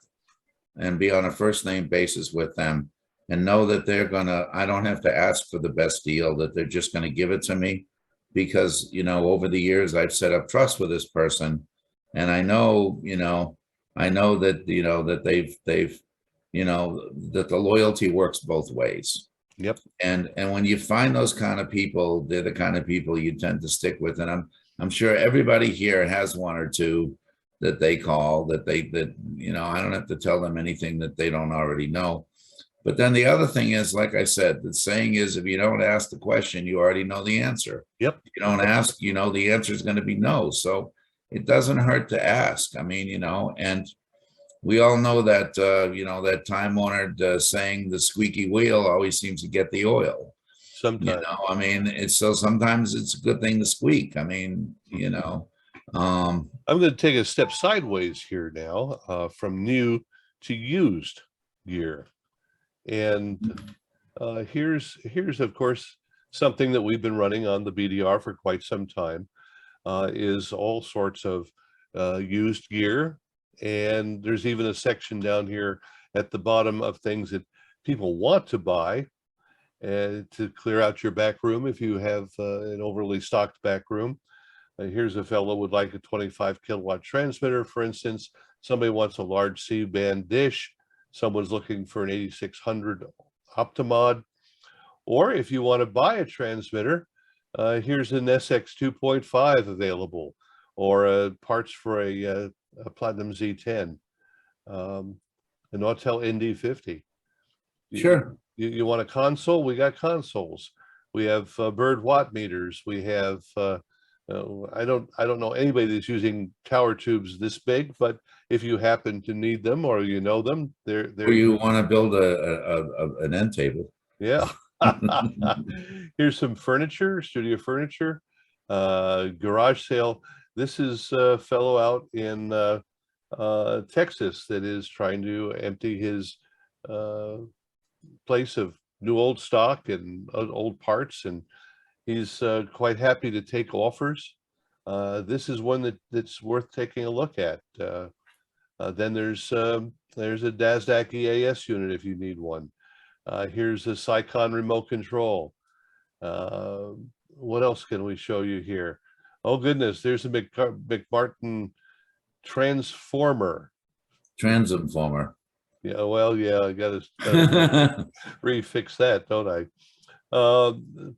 and be on a first name basis with them and know that I don't have to ask for the best deal, that they're just gonna give it to me. Because, you know, over the years, I've set up trust with this person, and I know, that, you know, that they've, you know, that the loyalty works both ways. Yep. And when you find those kind of people, they're the kind of people you tend to stick with. And I'm sure everybody here has one or two that they call that I don't have to tell them anything that they don't already know. But then the other thing is, like I said, the saying is, if you don't ask the question, you already know the answer. Yep. If you don't ask, the answer is going to be no. So it doesn't hurt to ask. I mean, and we all know that, that time-honored saying, the squeaky wheel always seems to get the oil. Sometimes. I mean, so sometimes it's a good thing to squeak. I mean, I'm going to take a step sideways here now, from new to used gear. And here's of course something that we've been running on the BDR for quite some time, is all sorts of used gear. And there's even a section down here at the bottom of things that people want to buy, to clear out your back room if you have an overly stocked back room. Here's a fellow would like a 25 kilowatt transmitter, for instance. Somebody wants a large C-band dish. Someone's looking for an 8600 Optimod. Or if you want to buy a transmitter, here's an SX 2.5 available, or parts for a Platinum Z10, an Autel ND50. Sure. You want a console? We got consoles. We have bird watt meters. We have I don't know anybody that's using tower tubes this big, but if you happen to need them or them, they're Or you want to build an end table. Yeah. Here's some furniture, studio furniture, garage sale. This is a fellow out in Texas that is trying to empty his place of new old stock and old parts, and he's quite happy to take offers. This is one that's worth taking a look at. Then there's a DASDAC EAS unit if you need one. Here's a Sycon remote control. What else can we show you here? Oh goodness, there's a McMartin transformer. Transformer. Yeah, well, yeah, I gotta refix that, don't I?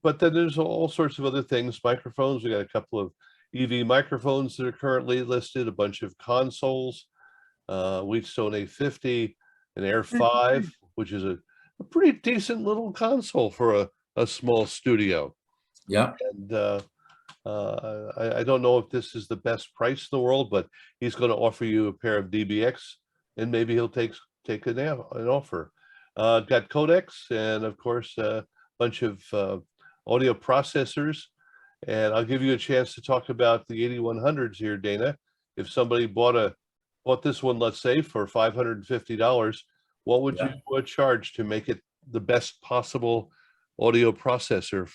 But then there's all sorts of other things. Microphones, we got a couple of EV microphones that are currently listed, a bunch of consoles, Wheatstone A50, an Air 5, which is a pretty decent little console for a small studio. Yeah. And I don't know if this is the best price in the world, but he's going to offer you a pair of DBX, and maybe he'll take an offer. Got codecs, and of course a bunch of audio processors. And I'll give you a chance to talk about the 8100s here, Dana. If somebody bought this one, let's say for $550, what would you charge to make it the best possible audio processor?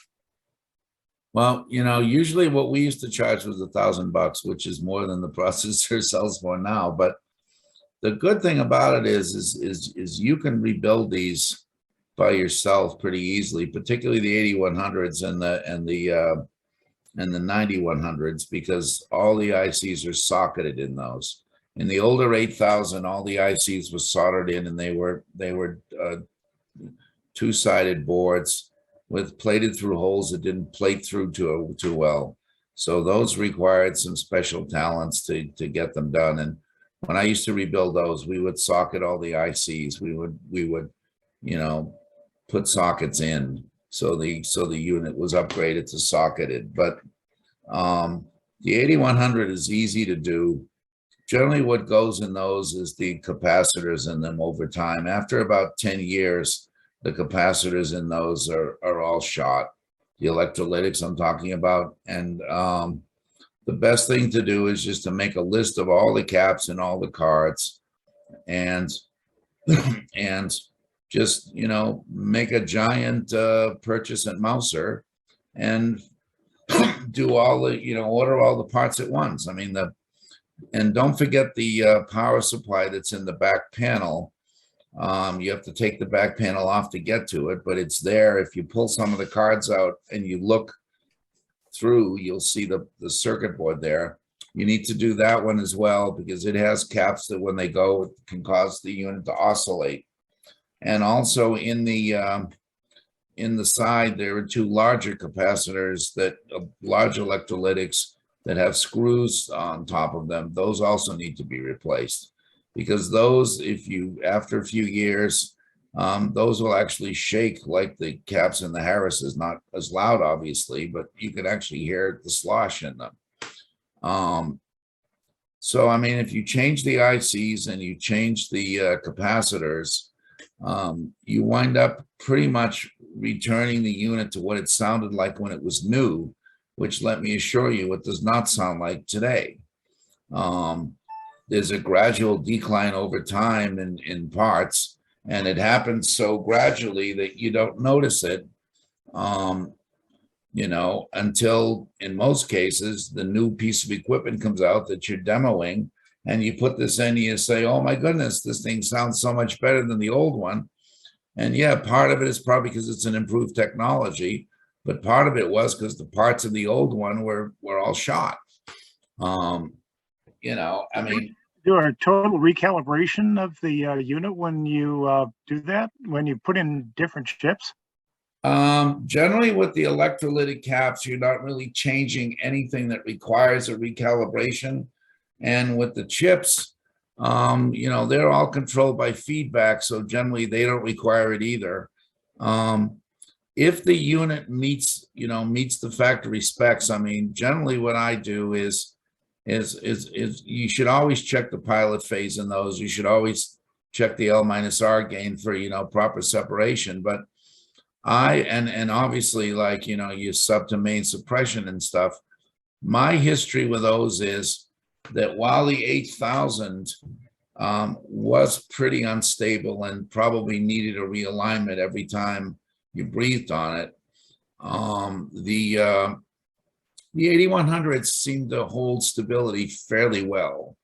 Well, usually what we used to charge was $1,000, which is more than the processor sells for now. But the good thing about it is you can rebuild these by yourself pretty easily, particularly the 8100s and the 9100s, because all the ICs are socketed in those. In the older 8000, all the ICs were soldered in, and they were two-sided boards with plated through holes that didn't plate through too well. So those required some special talents to get them done. And when I used to rebuild those, we would socket all the ICs. We would put sockets in, so the unit was upgraded to socketed. But the 8100 is easy to do. Generally, what goes in those is the capacitors in them over time. After about 10 years, the capacitors in those are all shot. The electrolytics I'm talking about. And the best thing to do is just to make a list of all the caps and all the cards, and just make a giant purchase at Mouser, and do all the order all the parts at once. I mean, and don't forget the power supply that's in the back panel. You have to take the back panel off to get to it, but it's there. If you pull some of the cards out and you look through, you'll see the circuit board there. You need to do that one as well, because it has caps that when they go, it can cause the unit to oscillate. And also in the side, there are two larger capacitors, that large electrolytics that have screws on top of them, those also need to be replaced. Because those, if you, after a few years, those will actually shake like the caps in the Harrises, not as loud, obviously, but you can actually hear the slosh in them. So, I mean, if you change the ICs and you change the capacitors, you wind up pretty much returning the unit to what it sounded like when it was new, which, let me assure you, it does not sound like today. There's a gradual decline over time in parts, and it happens so gradually that you don't notice it, you know, until in most cases, the new piece of equipment comes out that you're demoing, and you put this in, you say, oh my goodness, this thing sounds so much better than the old one. And yeah, part of it is probably because it's an improved technology, but part of it was because the parts of the old one were all shot. You know, I mean, do a total recalibration of the unit when you do that, when you put in different chips? Generally with the electrolytic caps, you're not really changing anything that requires a recalibration. And with the chips, you know, they're all controlled by feedback, so generally they don't require it either. If the unit meets the factory specs, I mean, generally what I do is you should always check the pilot phase in those. You should always check the L-R gain for, you know, proper separation. But and obviously, like, you know, you sub to main suppression and stuff. My history with those is that while the 8000 was pretty unstable and probably needed a realignment every time you breathed on it, the 8100s seem to hold stability fairly well.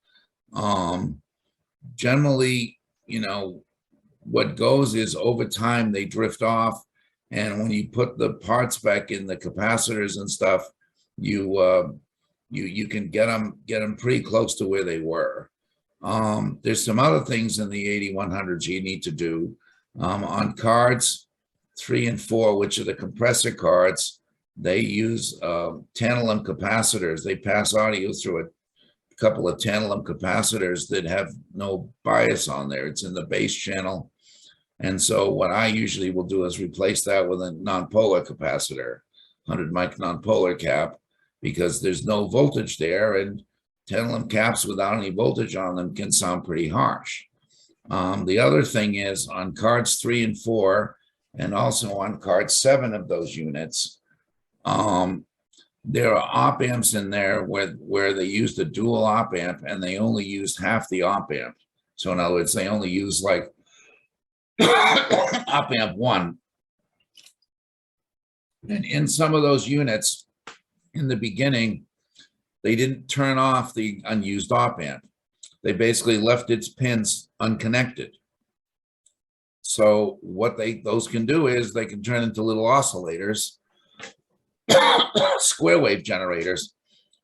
Generally, you know, what goes is over time they drift off, and when you put the parts back in, the capacitors and stuff, you can get them pretty close to where they were. There's some other things in the 8100s you need to do. On cards 3 and 4, which are the compressor cards, they use tantalum capacitors. They pass audio through a couple of tantalum capacitors that have no bias on there. It's in the base channel. And so what I usually will do is replace that with a non-polar capacitor, 100 mic non-polar cap, because there's no voltage there, and tantalum caps without any voltage on them can sound pretty harsh. The other thing is on cards 3 and 4, and also on card 7 of those units, there are op amps in there where they used a dual op amp and they only used half the op amp. So in other words, they only use like op amp 1. And in some of those units, in the beginning, they didn't turn off the unused op amp. They basically left its pins unconnected. So what those can do is they can turn into little oscillators, square wave generators.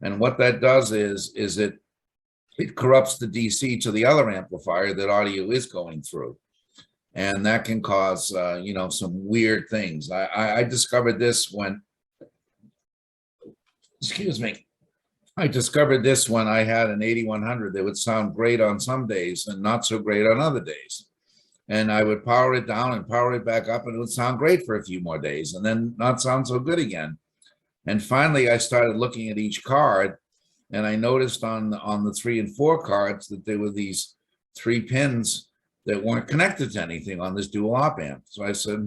And what that does is it corrupts the DC to the other amplifier that audio is going through. And that can cause, you know, some weird things. I discovered this when, excuse me, I discovered this when I had an 8100 that would sound great on some days and not so great on other days. And I would power it down and power it back up, and it would sound great for a few more days and then not sound so good again. And finally, I started looking at each card, and I noticed on the 3 and 4 cards that there were these 3 pins that weren't connected to anything on this dual op amp. So I said,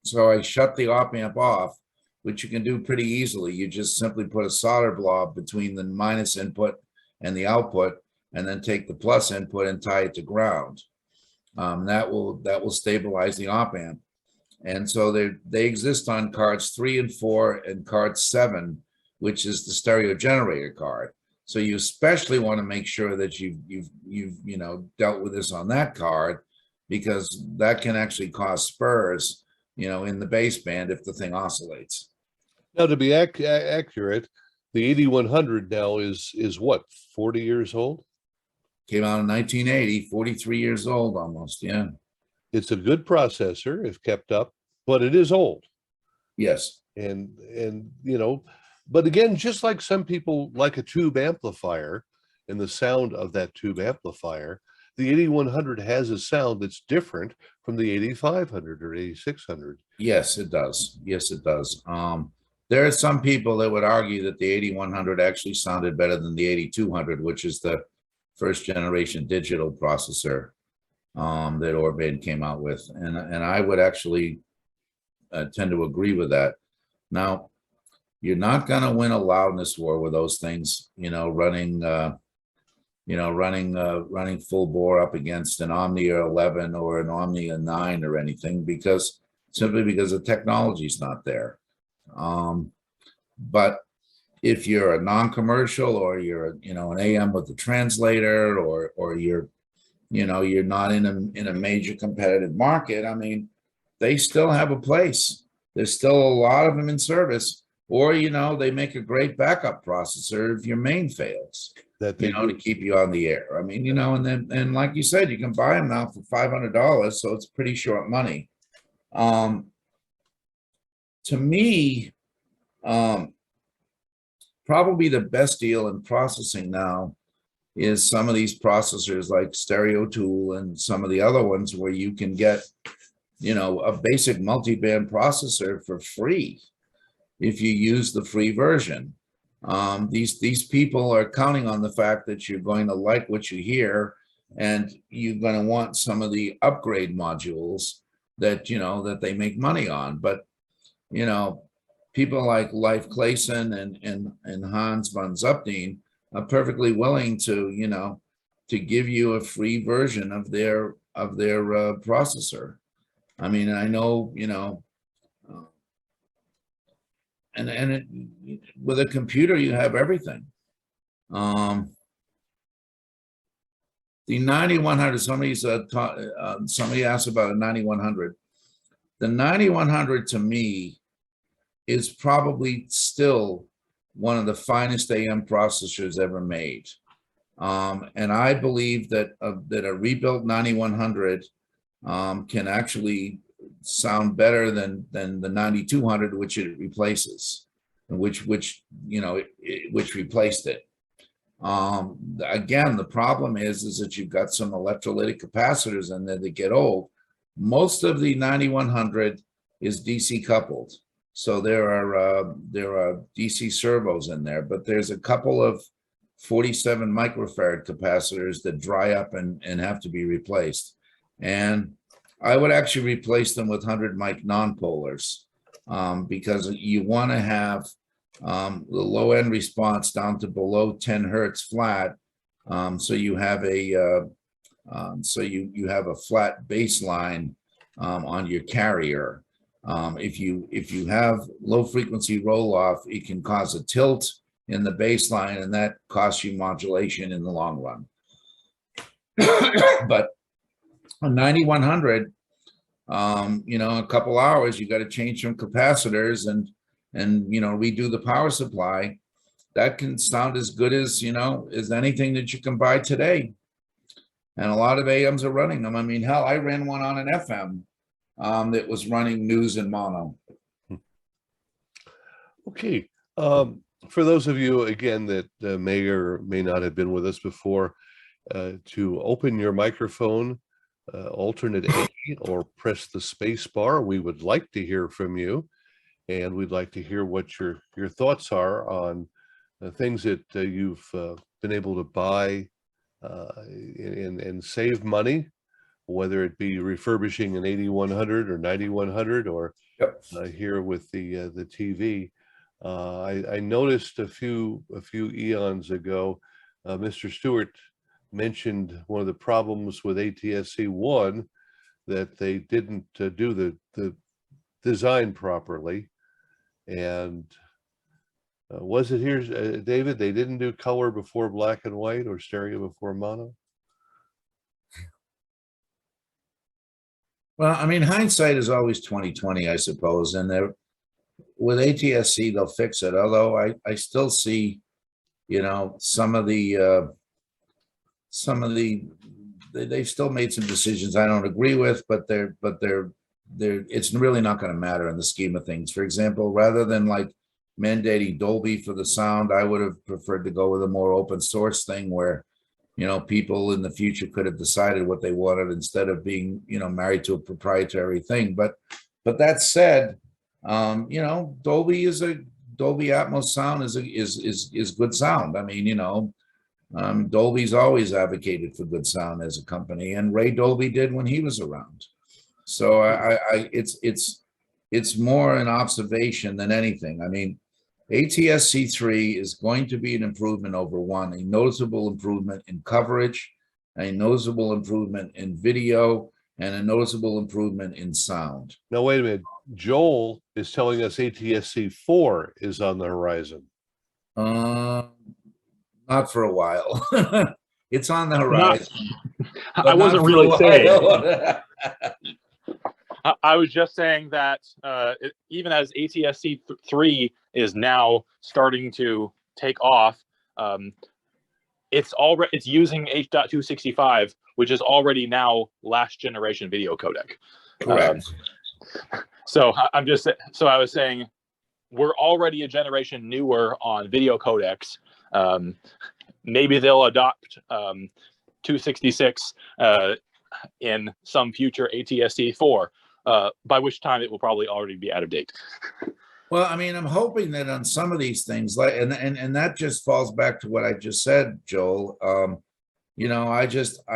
So I shut the op amp off, which you can do pretty easily. You just simply put a solder blob between the minus input and the output, and then take the plus input and tie it to ground. That will stabilize the op amp. And so they exist on cards 3 and 4 and card 7, which is the stereo generator card. So you especially want to make sure that you've dealt with this on that card, because that can actually cause spurs, you know, in the baseband if the thing oscillates. Now, to be accurate, the 8100 now is what, 40 years old? Came out in 1980, 43 years old almost, yeah. It's a good processor if kept up, but it is old. Yes. And you know, But again, just like some people like a tube amplifier and the sound of that tube amplifier, the 8100 has a sound that's different from the 8500 or 8600. Yes, it does. Yes, it does. There are some people that would argue that the 8100 actually sounded better than the 8200, which is the first generation digital processor that Orban came out with, and I would actually tend to agree with that. Now, you're not going to win a loudness war with those things, running full bore up against an Omnia 11 or an Omnia 9 or anything, simply because the technology's not there. But if you're a non-commercial, or you're an AM with a translator, or you're not in a major competitive market, I mean, they still have a place. There's still a lot of them in service. Or, they make a great backup processor if your main fails, to keep you on the air. I mean, and like you said, you can buy them now for $500, so it's pretty short money. To me, probably the best deal in processing now is some of these processors like Stereo Tool and some of the other ones where you can get, a basic multi-band processor for free if you use the free version. These people are counting on the fact that you're going to like what you hear, and you're going to want some of the upgrade modules that that they make money on. But people like Leif Clayson and Hans von Zuptin are perfectly willing to to give you a free version of their processor. I mean, I know with a computer you have everything. The 9100, somebody asked about a 9100. The 9100 to me is probably still one of the finest AM processors ever made. And I believe that a rebuilt 9100 can actually sound better than the 9200, which it replaces, which replaced it. Again, the problem is that you've got some electrolytic capacitors in there that get old. Most of the 9100 is DC coupled, so there are DC servos in there, but there's a couple of 47 microfarad capacitors that dry up and have to be replaced. And I would actually replace them with 100 mic non-polars, because you want to have the low end response down to below 10 hertz flat, so you have a you have a flat baseline on your carrier. If you have low frequency roll off, it can cause a tilt in the baseline, and that costs you modulation in the long run. But a 9100, a couple hours, you got to change some capacitors and redo the power supply. That can sound as good as as anything that you can buy today. And a lot of AMs are running them. I mean, hell, I ran one on an FM that was running news and mono. Okay. For those of you, again, that may or may not have been with us before, to open your microphone, alternate A, or press the space bar. We would like to hear from you, and we'd like to hear what your thoughts are on things that you've been able to buy and save money, whether it be refurbishing an 8100 or 9100, or here with the TV. I noticed a few eons ago, Mr. Stewart mentioned one of the problems with ATSC1, that they didn't do the design properly. And was it here, David, they didn't do color before black and white, or stereo before mono? Well, I mean, hindsight is always 20/20, I suppose. And with ATSC, they'll fix it. Although I still see, some of the they've still made some decisions I don't agree with, but it's really not going to matter in the scheme of things. For example, rather than like mandating Dolby for the sound. I would have preferred to go with a more open source thing where, you know, people in the future could have decided what they wanted instead of being, you know, married to a proprietary thing. But that said, you know, Dolby Atmos sound is good sound. I mean, you know, Dolby's always advocated for good sound as a company, and Ray Dolby did when he was around. So it's more an observation than anything. I mean, ATSC3 is going to be an improvement over one, a noticeable improvement in coverage, a noticeable improvement in video, and a noticeable improvement in sound. Now, wait a minute. Joel is telling us ATSC4 is on the horizon. Not for a while. It's on the horizon. I wasn't really saying. I was just saying that even as ATSC 3 is now starting to take off, it's using H.265, which is already now last generation video codec. Correct. So I was saying we're already a generation newer on video codecs. Maybe they'll adopt 266 in some future ATSC 4. By which time it will probably already be out of date. Well, I mean, I'm hoping that on some of these things, like, and that just falls back to what I just said, Joel. You know, I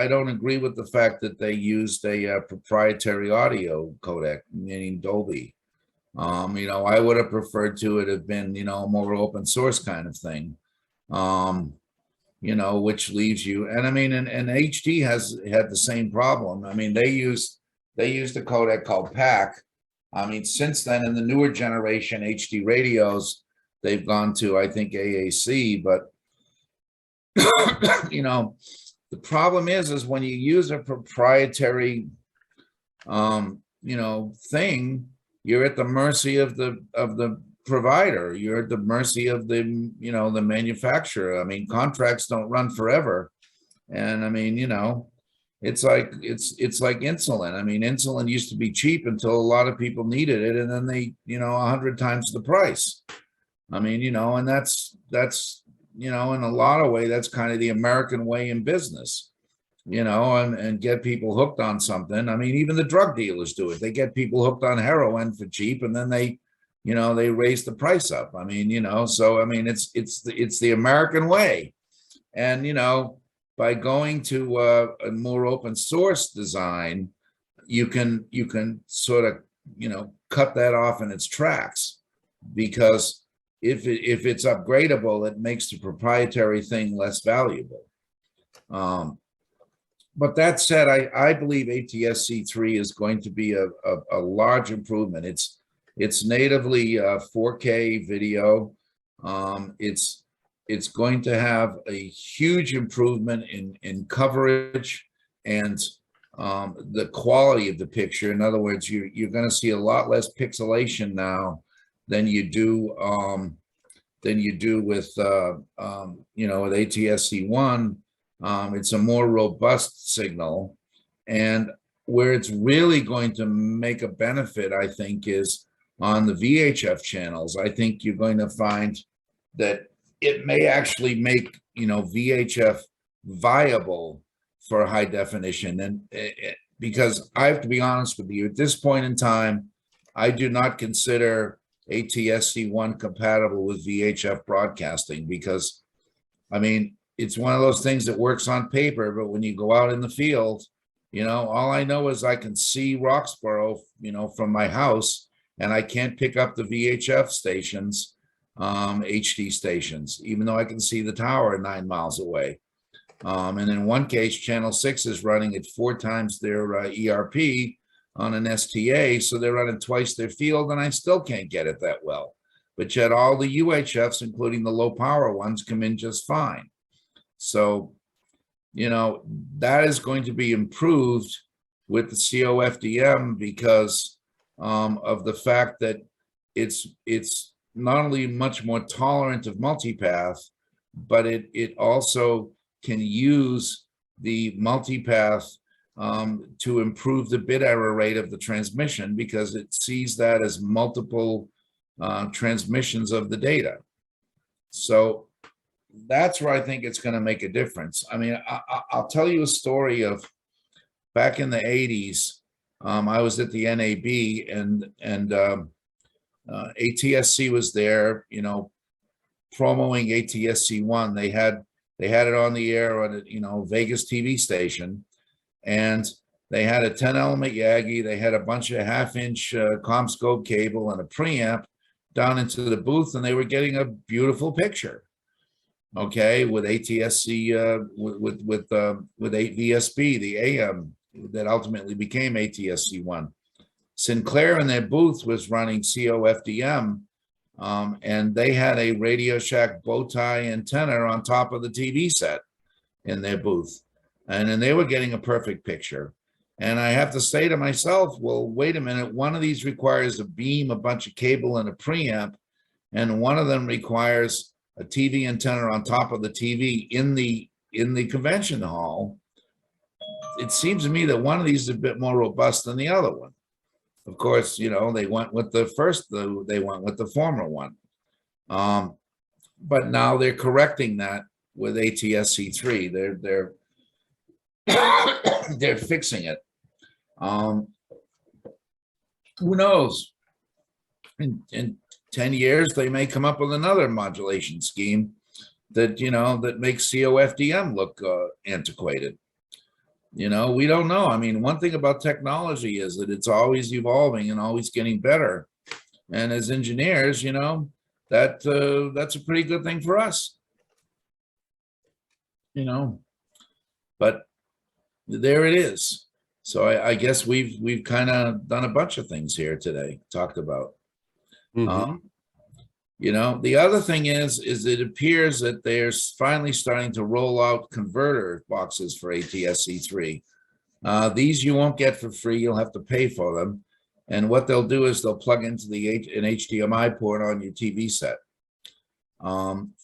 don't agree with the fact that they used a proprietary audio codec, meaning Dolby. You know, I would have preferred to it have been, you know, a more open source kind of thing. You know, which leaves you, and I mean, and HD has had the same problem. I mean, they used a codec called PAC. I mean, since then, in the newer generation HD radios, they've gone to, I think, AAC. But, you know, the problem is when you use a proprietary, you know, thing, you're at the mercy of the provider. You're at the mercy of the, you know, the manufacturer. I mean, contracts don't run forever. And I mean, you know, it's like insulin. I mean, insulin used to be cheap until a lot of people needed it, and then they, you know, 100 times the price. I mean, you know, and that's you know, in a lot of ways, that's kind of the American way in business, you know, and get people hooked on something. I mean, even the drug dealers do it. They get people hooked on heroin for cheap, and then they, you know, they raise the price up. I mean, you know, so I mean, it's the American way, and you know, by going to a more open source design, you can sort of, you know, cut that off in its tracks, because if it's upgradable, it makes the proprietary thing less valuable. But that said, I believe ATSC3 is going to be a large improvement. It's natively 4K video. It's going to have a huge improvement in coverage and the quality of the picture. In other words, you're going to see a lot less pixelation now than you do with you know, with ATSC1. It's a more robust signal, and where it's really going to make a benefit, I think, is on the VHF channels. I think you're going to find that it may actually make, you know, VHF viable for high definition. And because I have to be honest with you, at this point in time, I do not consider ATSC1 compatible with VHF broadcasting, because, I mean, it's one of those things that works on paper, but when you go out in the field, you know, all I know is I can see Roxborough, you know, from my house, and I can't pick up the VHF stations, HD stations, even though I can see the tower 9 miles away. And in one case, channel 6 is running at 4 times their ERP on an STA, so they're running twice their field, and I still can't get it that well. But yet all the UHFs, including the low power ones, come in just fine. So, you know, that is going to be improved with the COFDM because of the fact that it's not only much more tolerant of multipath, but it also can use the multipath to improve the bit error rate of the transmission, because it sees that as multiple transmissions of the data. So that's where I think it's going to make a difference. I mean, I'll tell you a story of back in the 80s. I was at the NAB and ATSC was there, you know, promoting ATSC1. They had it on the air on a, you know, Vegas TV station, and they had a 10-element Yagi. They had a bunch of half-inch CommScope cable and a preamp down into the booth, and they were getting a beautiful picture. Okay, with ATSC, with VSB, the AM that ultimately became ATSC1. Sinclair in their booth was running COFDM, and they had a Radio Shack bow tie antenna on top of the TV set in their booth. And then they were getting a perfect picture. And I have to say to myself, well, wait a minute, one of these requires a beam, a bunch of cable, and a preamp, and one of them requires a TV antenna on top of the TV in the convention hall. It seems to me that one of these is a bit more robust than the other one. Of course, you know, they went with the former one. But now they're correcting that with ATSC3. They're fixing it. Who knows? In 10 years, they may come up with another modulation scheme that, you know, that makes COFDM look antiquated. You know, we don't know. I mean, one thing about technology is that it's always evolving and always getting better. And as engineers, you know, that's a pretty good thing for us. You know, but there it is. So I guess we've kind of done a bunch of things here today, talked about. You know, the other thing is it appears that they're finally starting to roll out converter boxes for ATSC3. These you won't get for free. You'll have to pay for them. And what they'll do is they'll plug into an HDMI port on your TV set.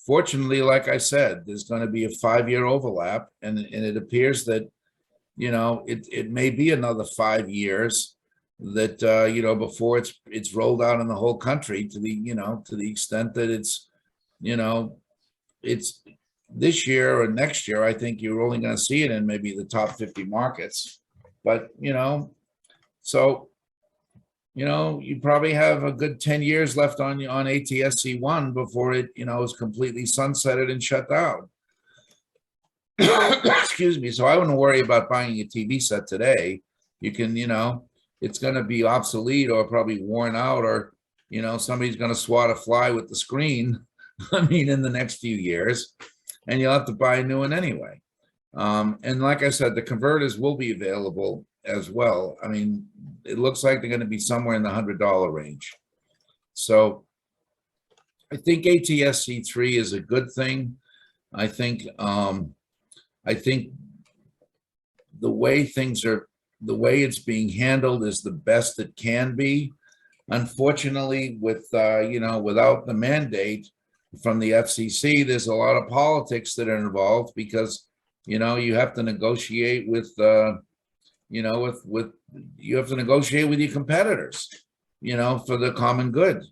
Fortunately, like I said, there's going to be a 5-year overlap, and it appears that, you know, it may be another 5 years that you know, before it's rolled out in the whole country to the, you know, to the extent that it's, you know, it's this year or next year. I think you're only going to see it in maybe the top 50 markets. But, you know, so, you know, you probably have a good 10 years left on ATSC1 before it, you know, is completely sunsetted and shut down. Excuse me. So I wouldn't worry about buying a TV set today. You can, you know, it's going to be obsolete or probably worn out, or, you know, somebody's going to swat a fly with the screen. I mean, in the next few years, and you'll have to buy a new one anyway. And like I said, the converters will be available as well. I mean, it looks like they're going to be somewhere in the $100 range. So I think ATSC3 is a good thing. I think the way things are, the way it's being handled is the best it can be. Unfortunately, with you know, without the mandate from the FCC, there's a lot of politics that are involved, because, you know, you have to negotiate with you know, you have to negotiate with your competitors, you know, for the common good.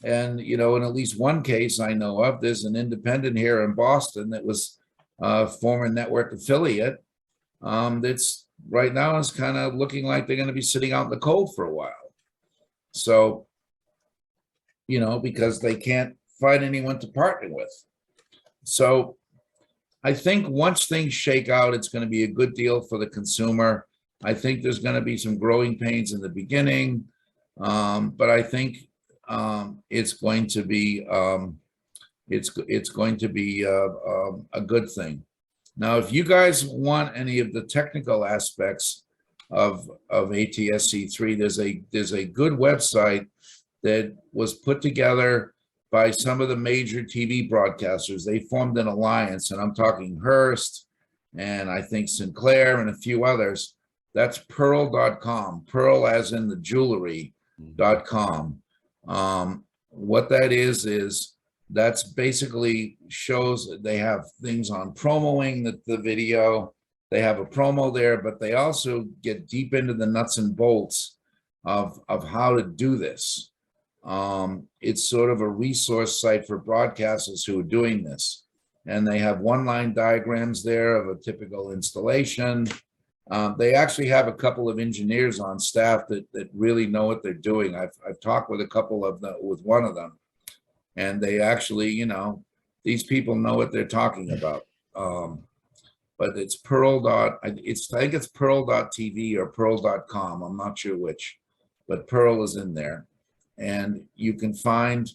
And, you know, in at least one case I know of, there's an independent here in Boston that was a former network affiliate that's right now is kind of looking like they're going to be sitting out in the cold for a while. So, you know, because they can't find anyone to partner with. So I think once things shake out, it's going to be a good deal for the consumer. I think there's going to be some growing pains in the beginning, but I think it's going to be a good thing. Now, if you guys want any of the technical aspects of ATSC3, there's a good website that was put together by some of the major TV broadcasters. They formed an alliance, and I'm talking Hearst, and I think Sinclair, and a few others. That's pearl.com, pearl as in the jewelry.com. What that is that's basically shows they have things on promoing the video. They have a promo there, but they also get deep into the nuts and bolts of how to do this. It's sort of a resource site for broadcasters who are doing this. And they have one-line diagrams there of a typical installation. They actually have a couple of engineers on staff that really know what they're doing. I've talked with a couple of them, with one of them, and they actually, you know, these people know what they're talking about. But it's I think it's pearl.tv or pearl.com. I'm not sure which, but Pearl is in there. And you can find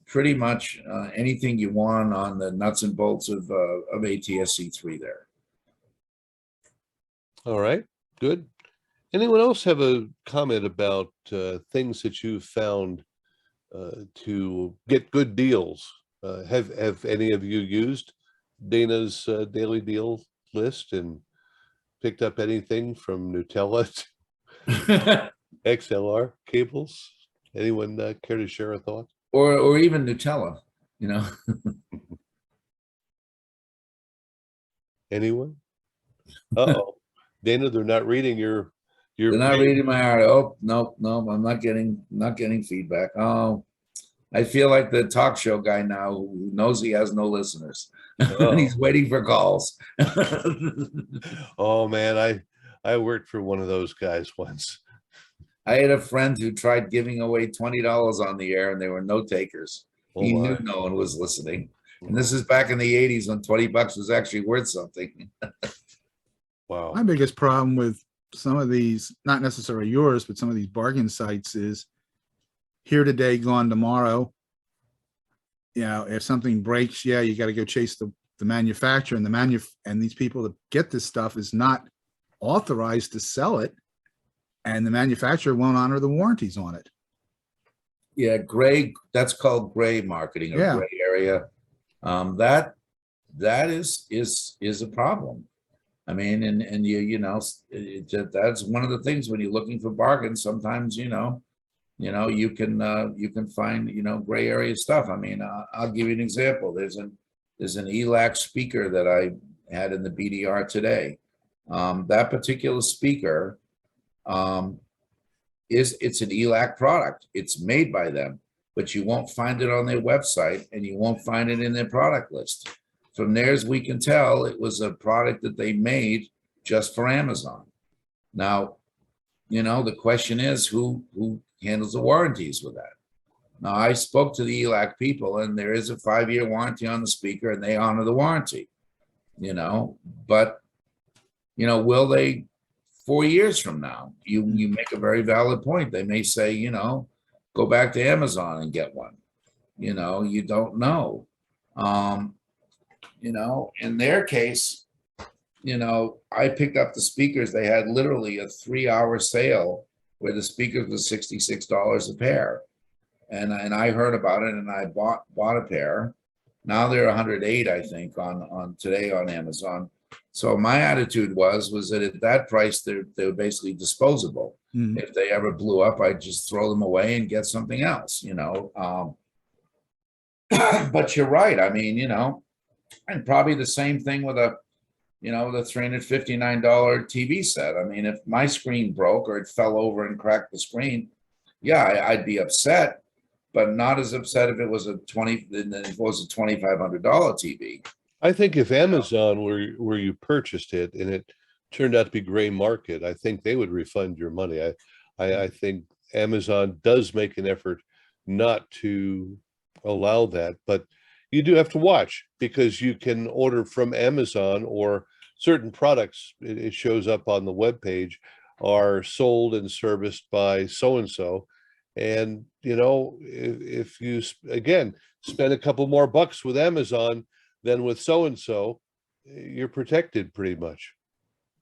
pretty much anything you want on the nuts and bolts of ATSC3 there. All right, good. Anyone else have a comment about things that you found to get good deals? Have any of you used Dana's daily deal list and picked up anything from Nutella to XLR cables? Anyone care to share a thought? Or even Nutella, you know? Anyone? Uh-oh. Dana, they're not reading your They're not reading my art. Oh, no, I'm not getting feedback. Oh, I feel like the talk show guy now who knows he has no listeners. And he's waiting for calls. Oh man, I worked for one of those guys once. I had a friend who tried giving away $20 on the air and there were no takers. Oh, He my. knew no one was listening. And this is back in the 80s when 20 bucks was actually worth something. Wow. My biggest problem with some of these, not necessarily yours, but some of these bargain sites is here today, gone tomorrow. You know, if something breaks, yeah, you got to go chase the manufacturer, and and these people that get this stuff is not authorized to sell it, and the manufacturer won't honor the warranties on it. Yeah, that's called gray marketing or Yeah. gray area. That is a problem. I mean, and you know, that's one of the things when you're looking for bargains. Sometimes, you can find, gray area stuff. I mean, I'll give you an example. There's an ELAC speaker that I had in the BDR today. That particular speaker, it's an ELAC product. It's made by them, but you won't find it on their website and you won't find it in their product list. From there, as we can tell, it was a product that they made just for Amazon. Now, the question is who handles the warranties with that? Now, I spoke to the ELAC people, and there is a 5-year warranty on the speaker, and they honor the warranty, but, will they 4 years from now? You make a very valid point. They may say, go back to Amazon and get one. You don't know. In their case, I picked up the speakers. They had literally a 3-hour sale where the speakers was $66 a pair. And I heard about it and I bought a pair. Now they're 108, I think, on today on Amazon. So my attitude was that at that price, they're basically disposable. Mhm. If they ever blew up, I'd just throw them away and get something else, But you're right. I mean, and probably the same thing with the $359 TV set. I mean, if my screen broke or it fell over and cracked the screen, yeah, I'd be upset, but not as upset if it was a $2,500 TV. I think if Amazon where you purchased it and it turned out to be gray market, I think they would refund your money. I think Amazon does make an effort not to allow that, but you do have to watch because you can order from Amazon or certain products. It shows up on the webpage are sold and serviced by so-and-so. And, if you, again, spend a couple more bucks with Amazon than with so-and-so, you're protected pretty much.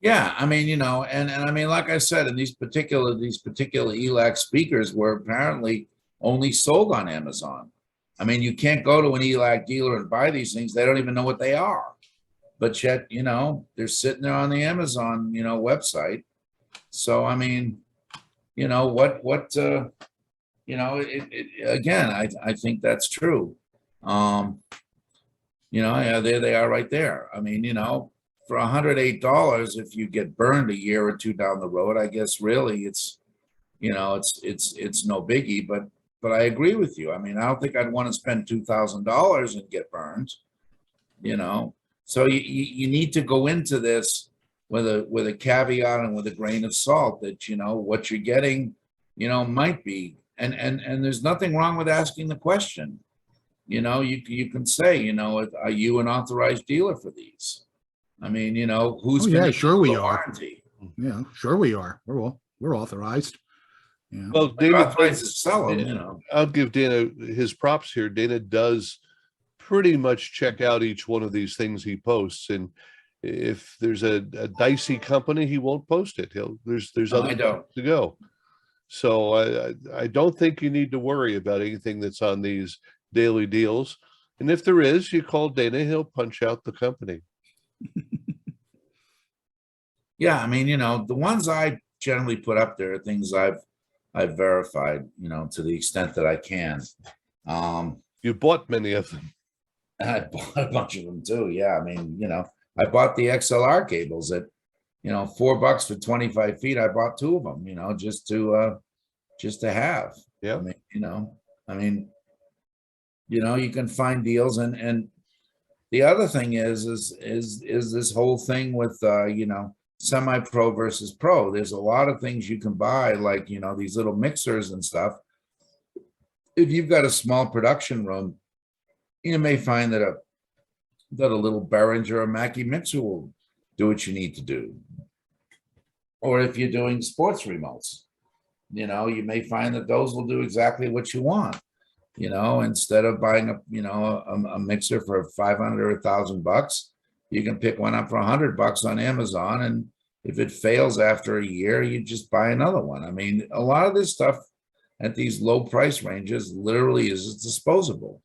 Yeah, I mean, and I mean, like I said, and these particular ELAC speakers were apparently only sold on Amazon. I mean, you can't go to an ELAC dealer and buy these things. They don't even know what they are. But yet, they're sitting there on the Amazon, website. So, I mean, again, I think that's true. Yeah, there they are right there. I mean, for $108, if you get burned a year or two down the road, I guess really it's no biggie, but but I agree with you. I mean, I don't think I'd want to spend $2,000 and get burned, you know? So you need to go into this with a caveat and with a grain of salt that, you know, what you're getting, you know, might be, and there's nothing wrong with asking the question. You know, you can say, you know, are you an authorized dealer for these? I mean, you know, who's Oh, yeah, gonna sure do we the are. warranty? Yeah, sure we are. We're authorized. Yeah. Well, We're Dana, authorized to sell them, you know. I'll give Dana his props here. Dana does pretty much check out each one of these things he posts, and if there's a dicey company, he won't post it. There's No, other I don't. to go. So I don't think you need to worry about anything that's on these daily deals. And if there is, you call Dana, he'll punch out the company. Yeah, I mean, you know, the ones I generally put up there are things I've verified, you know, to the extent that I can. You bought many of them. And I bought a bunch of them too. Yeah, I mean, you know, I bought the XLR cables at, you know, $4 for 25 feet. I bought 2 of them, you know, just to have. Yeah. I mean, you know, you can find deals, and the other thing is this whole thing with you know, semi-pro versus pro. There's a lot of things you can buy, like, you know, these little mixers and stuff. If you've got a small production room, you may find that a little Behringer or Mackie mixer will do what you need to do. Or if you're doing sports remotes, you know, you may find that those will do exactly what you want. You know, instead of buying a mixer for 500 or $1,000, you can pick one up for $100 on Amazon, and if it fails after a year, you just buy another one. I mean, a lot of this stuff at these low price ranges literally is disposable.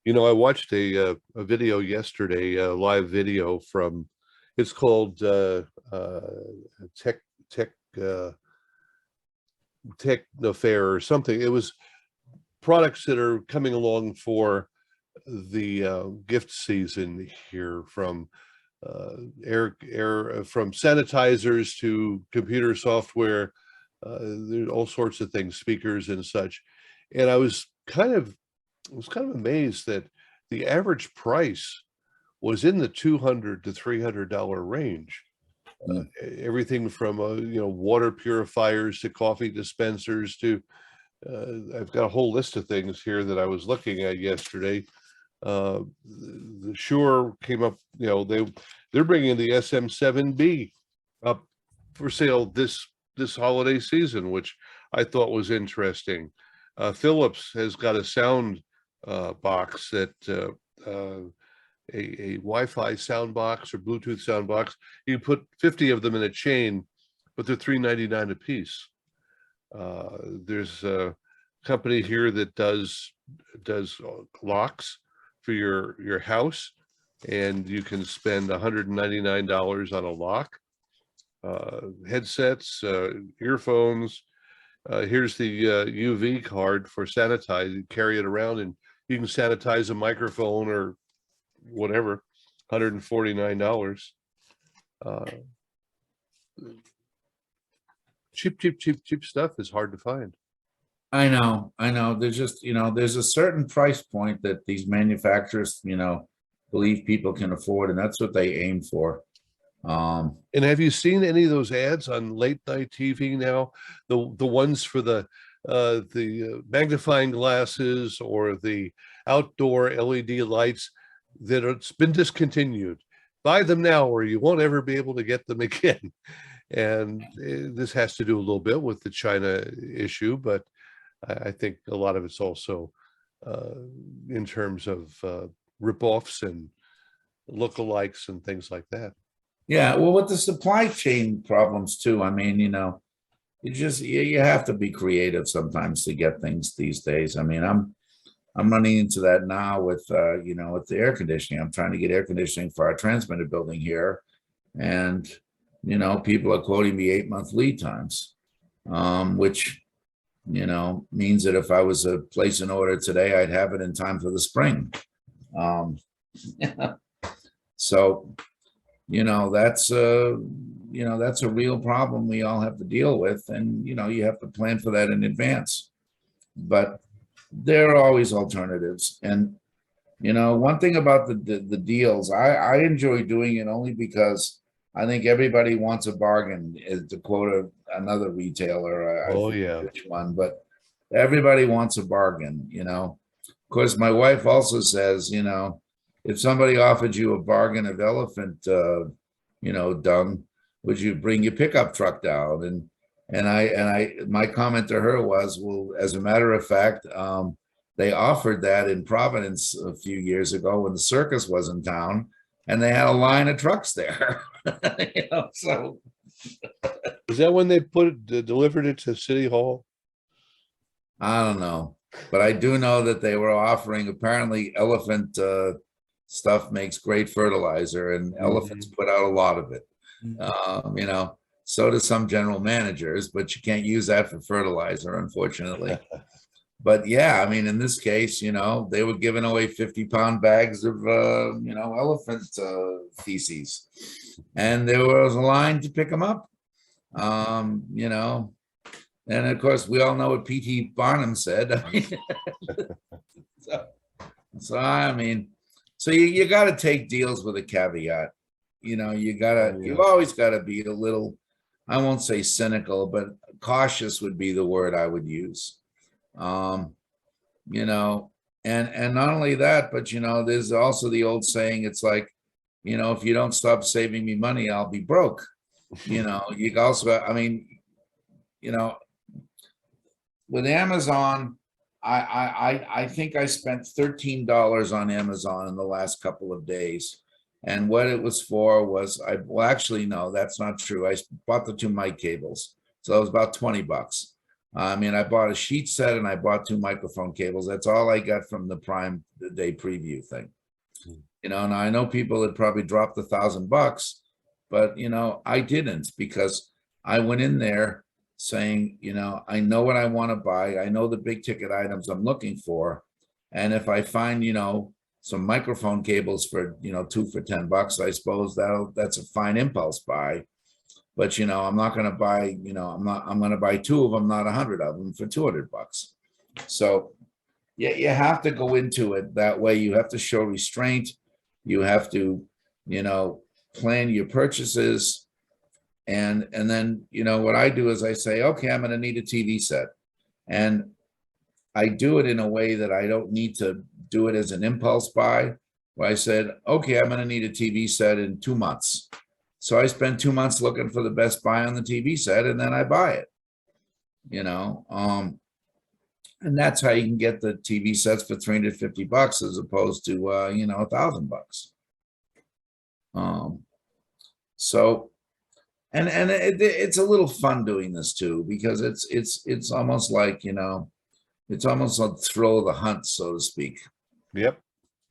You know, I watched a video yesterday, a live video from, it's called Tech Fair or something. It was products that are coming along for the gift season here, from from sanitizers to computer software. There's all sorts of things, speakers and such. And I was kind of amazed that the average price was in the $200 to $300 range. Everything from you know, water purifiers to coffee dispensers to I've got a whole list of things here that I was looking at yesterday. The Shure came up, you know, they're bringing the SM7B up for sale this holiday season, which I thought was interesting. Philips has got a sound box that a Wi-Fi sound box or Bluetooth sound box. You put 50 of them in a chain, but they're $3.99 a piece. There's a company here that does locks for your house, and you can spend $199 on a lock. Headsets, earphones. Here's the UV card for sanitize. You carry it around and you can sanitize a microphone or whatever. $149. Cheap stuff is hard to find. I know. There's just, you know, there's a certain price point that these manufacturers, you know, believe people can afford, and that's what they aim for. And have you seen any of those ads on late night TV now? The ones for the magnifying glasses or the outdoor LED lights that it's been discontinued. Buy them now or you won't ever be able to get them again. And this has to do a little bit with the China issue, but I think a lot of it's also in terms of ripoffs and lookalikes and things like that. Yeah, well, with the supply chain problems too, I mean, you know, you have to be creative sometimes to get things these days. I mean, I'm running into that now with you know, with the air conditioning. I'm trying to get air conditioning for our transmitter building here, and you know, people are quoting me 8-month lead times, which, you know, means that if I was to place an order today, I'd have it in time for the spring. So, you know, that's a real problem we all have to deal with, and you know, you have to plan for that in advance. but there are always alternatives. And one thing about the deals, I enjoy doing it only because I think everybody wants a bargain, to quote another retailer. I Oh, forget yeah. which one, but everybody wants a bargain. Of course, my wife also says, if somebody offered you a bargain of elephant, dung, would you bring your pickup truck down? My comment to her was, well, as a matter of fact, they offered that in Providence a few years ago when the circus was in town, and they had a line of trucks there. So Is that when they delivered it to City Hall? I don't know, but I do know that they were offering, apparently elephant stuff makes great fertilizer, and elephants put out a lot of it. So do some general managers, but you can't use that for fertilizer, unfortunately. But yeah, I mean, in this case, they were giving away 50-pound bags of, elephant feces, and there was a line to pick them up. And of course, we all know what P.T. Barnum said. So you got to take deals with a caveat. You've always got to be a little, I won't say cynical, but cautious would be the word I would use. And not only that, but there's also the old saying, it's like, if you don't stop saving me money, I'll be broke. You also, with Amazon, I think I spent $13 on Amazon in the last couple of days. And what it was for was, well, actually, no, that's not true. I bought the 2 mic cables. So it was about $20. I bought a sheet set and I bought 2 microphone cables. That's all I got from the Prime Day preview thing. Now I know people had probably dropped $1,000, but I didn't, because I went in there saying, I know what I want to buy. I know the big ticket items I'm looking for. And if I find, some microphone cables for, 2 for $10, I suppose that's a fine impulse buy. But, I'm not going to buy, I'm going to buy 2 of them, not 100 of them for $200. So yeah, you have to go into it that way. You have to show restraint. You have to, plan your purchases. And then, what I do is I say, okay, I'm going to need a TV set. And I do it in a way that I don't need to do it as an impulse buy, where I said, okay, I'm going to need a TV set in 2 months. So I spend 2 months looking for the best buy on the TV set, and then I buy it, and that's how you can get the TV sets for $350 as opposed to, $1,000. So, and it's a little fun doing this too, because it's almost like, it's almost a thrill of the hunt, so to speak. Yep.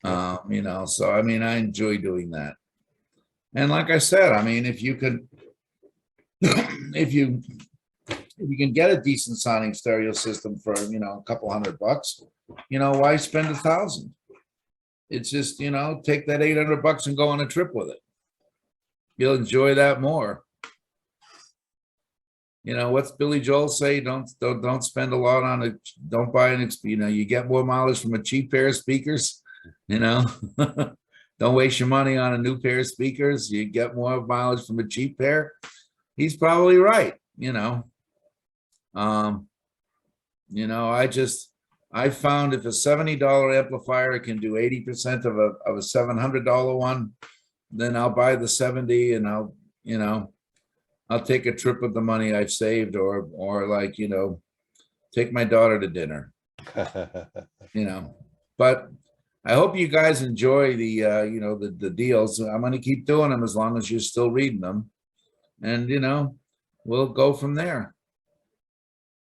So, I enjoy doing that. And like I said, if you could, if you can get a decent sounding stereo system for, a couple $100, why spend $1,000? It's just, take that $800 and go on a trip with it. You'll enjoy that more. What's Billy Joel say? Don't spend a lot on it. Don't buy you get more mileage from a cheap pair of speakers, Don't waste your money on a new pair of speakers. You get more mileage from a cheap pair. He's probably right. I found if a $70 amplifier can do 80% of a $700 one, then I'll buy the 70 and I'll take a trip with the money I've saved, or take my daughter to dinner, but I hope you guys enjoy the, the deals. I'm going to keep doing them as long as you're still reading them, and, we'll go from there.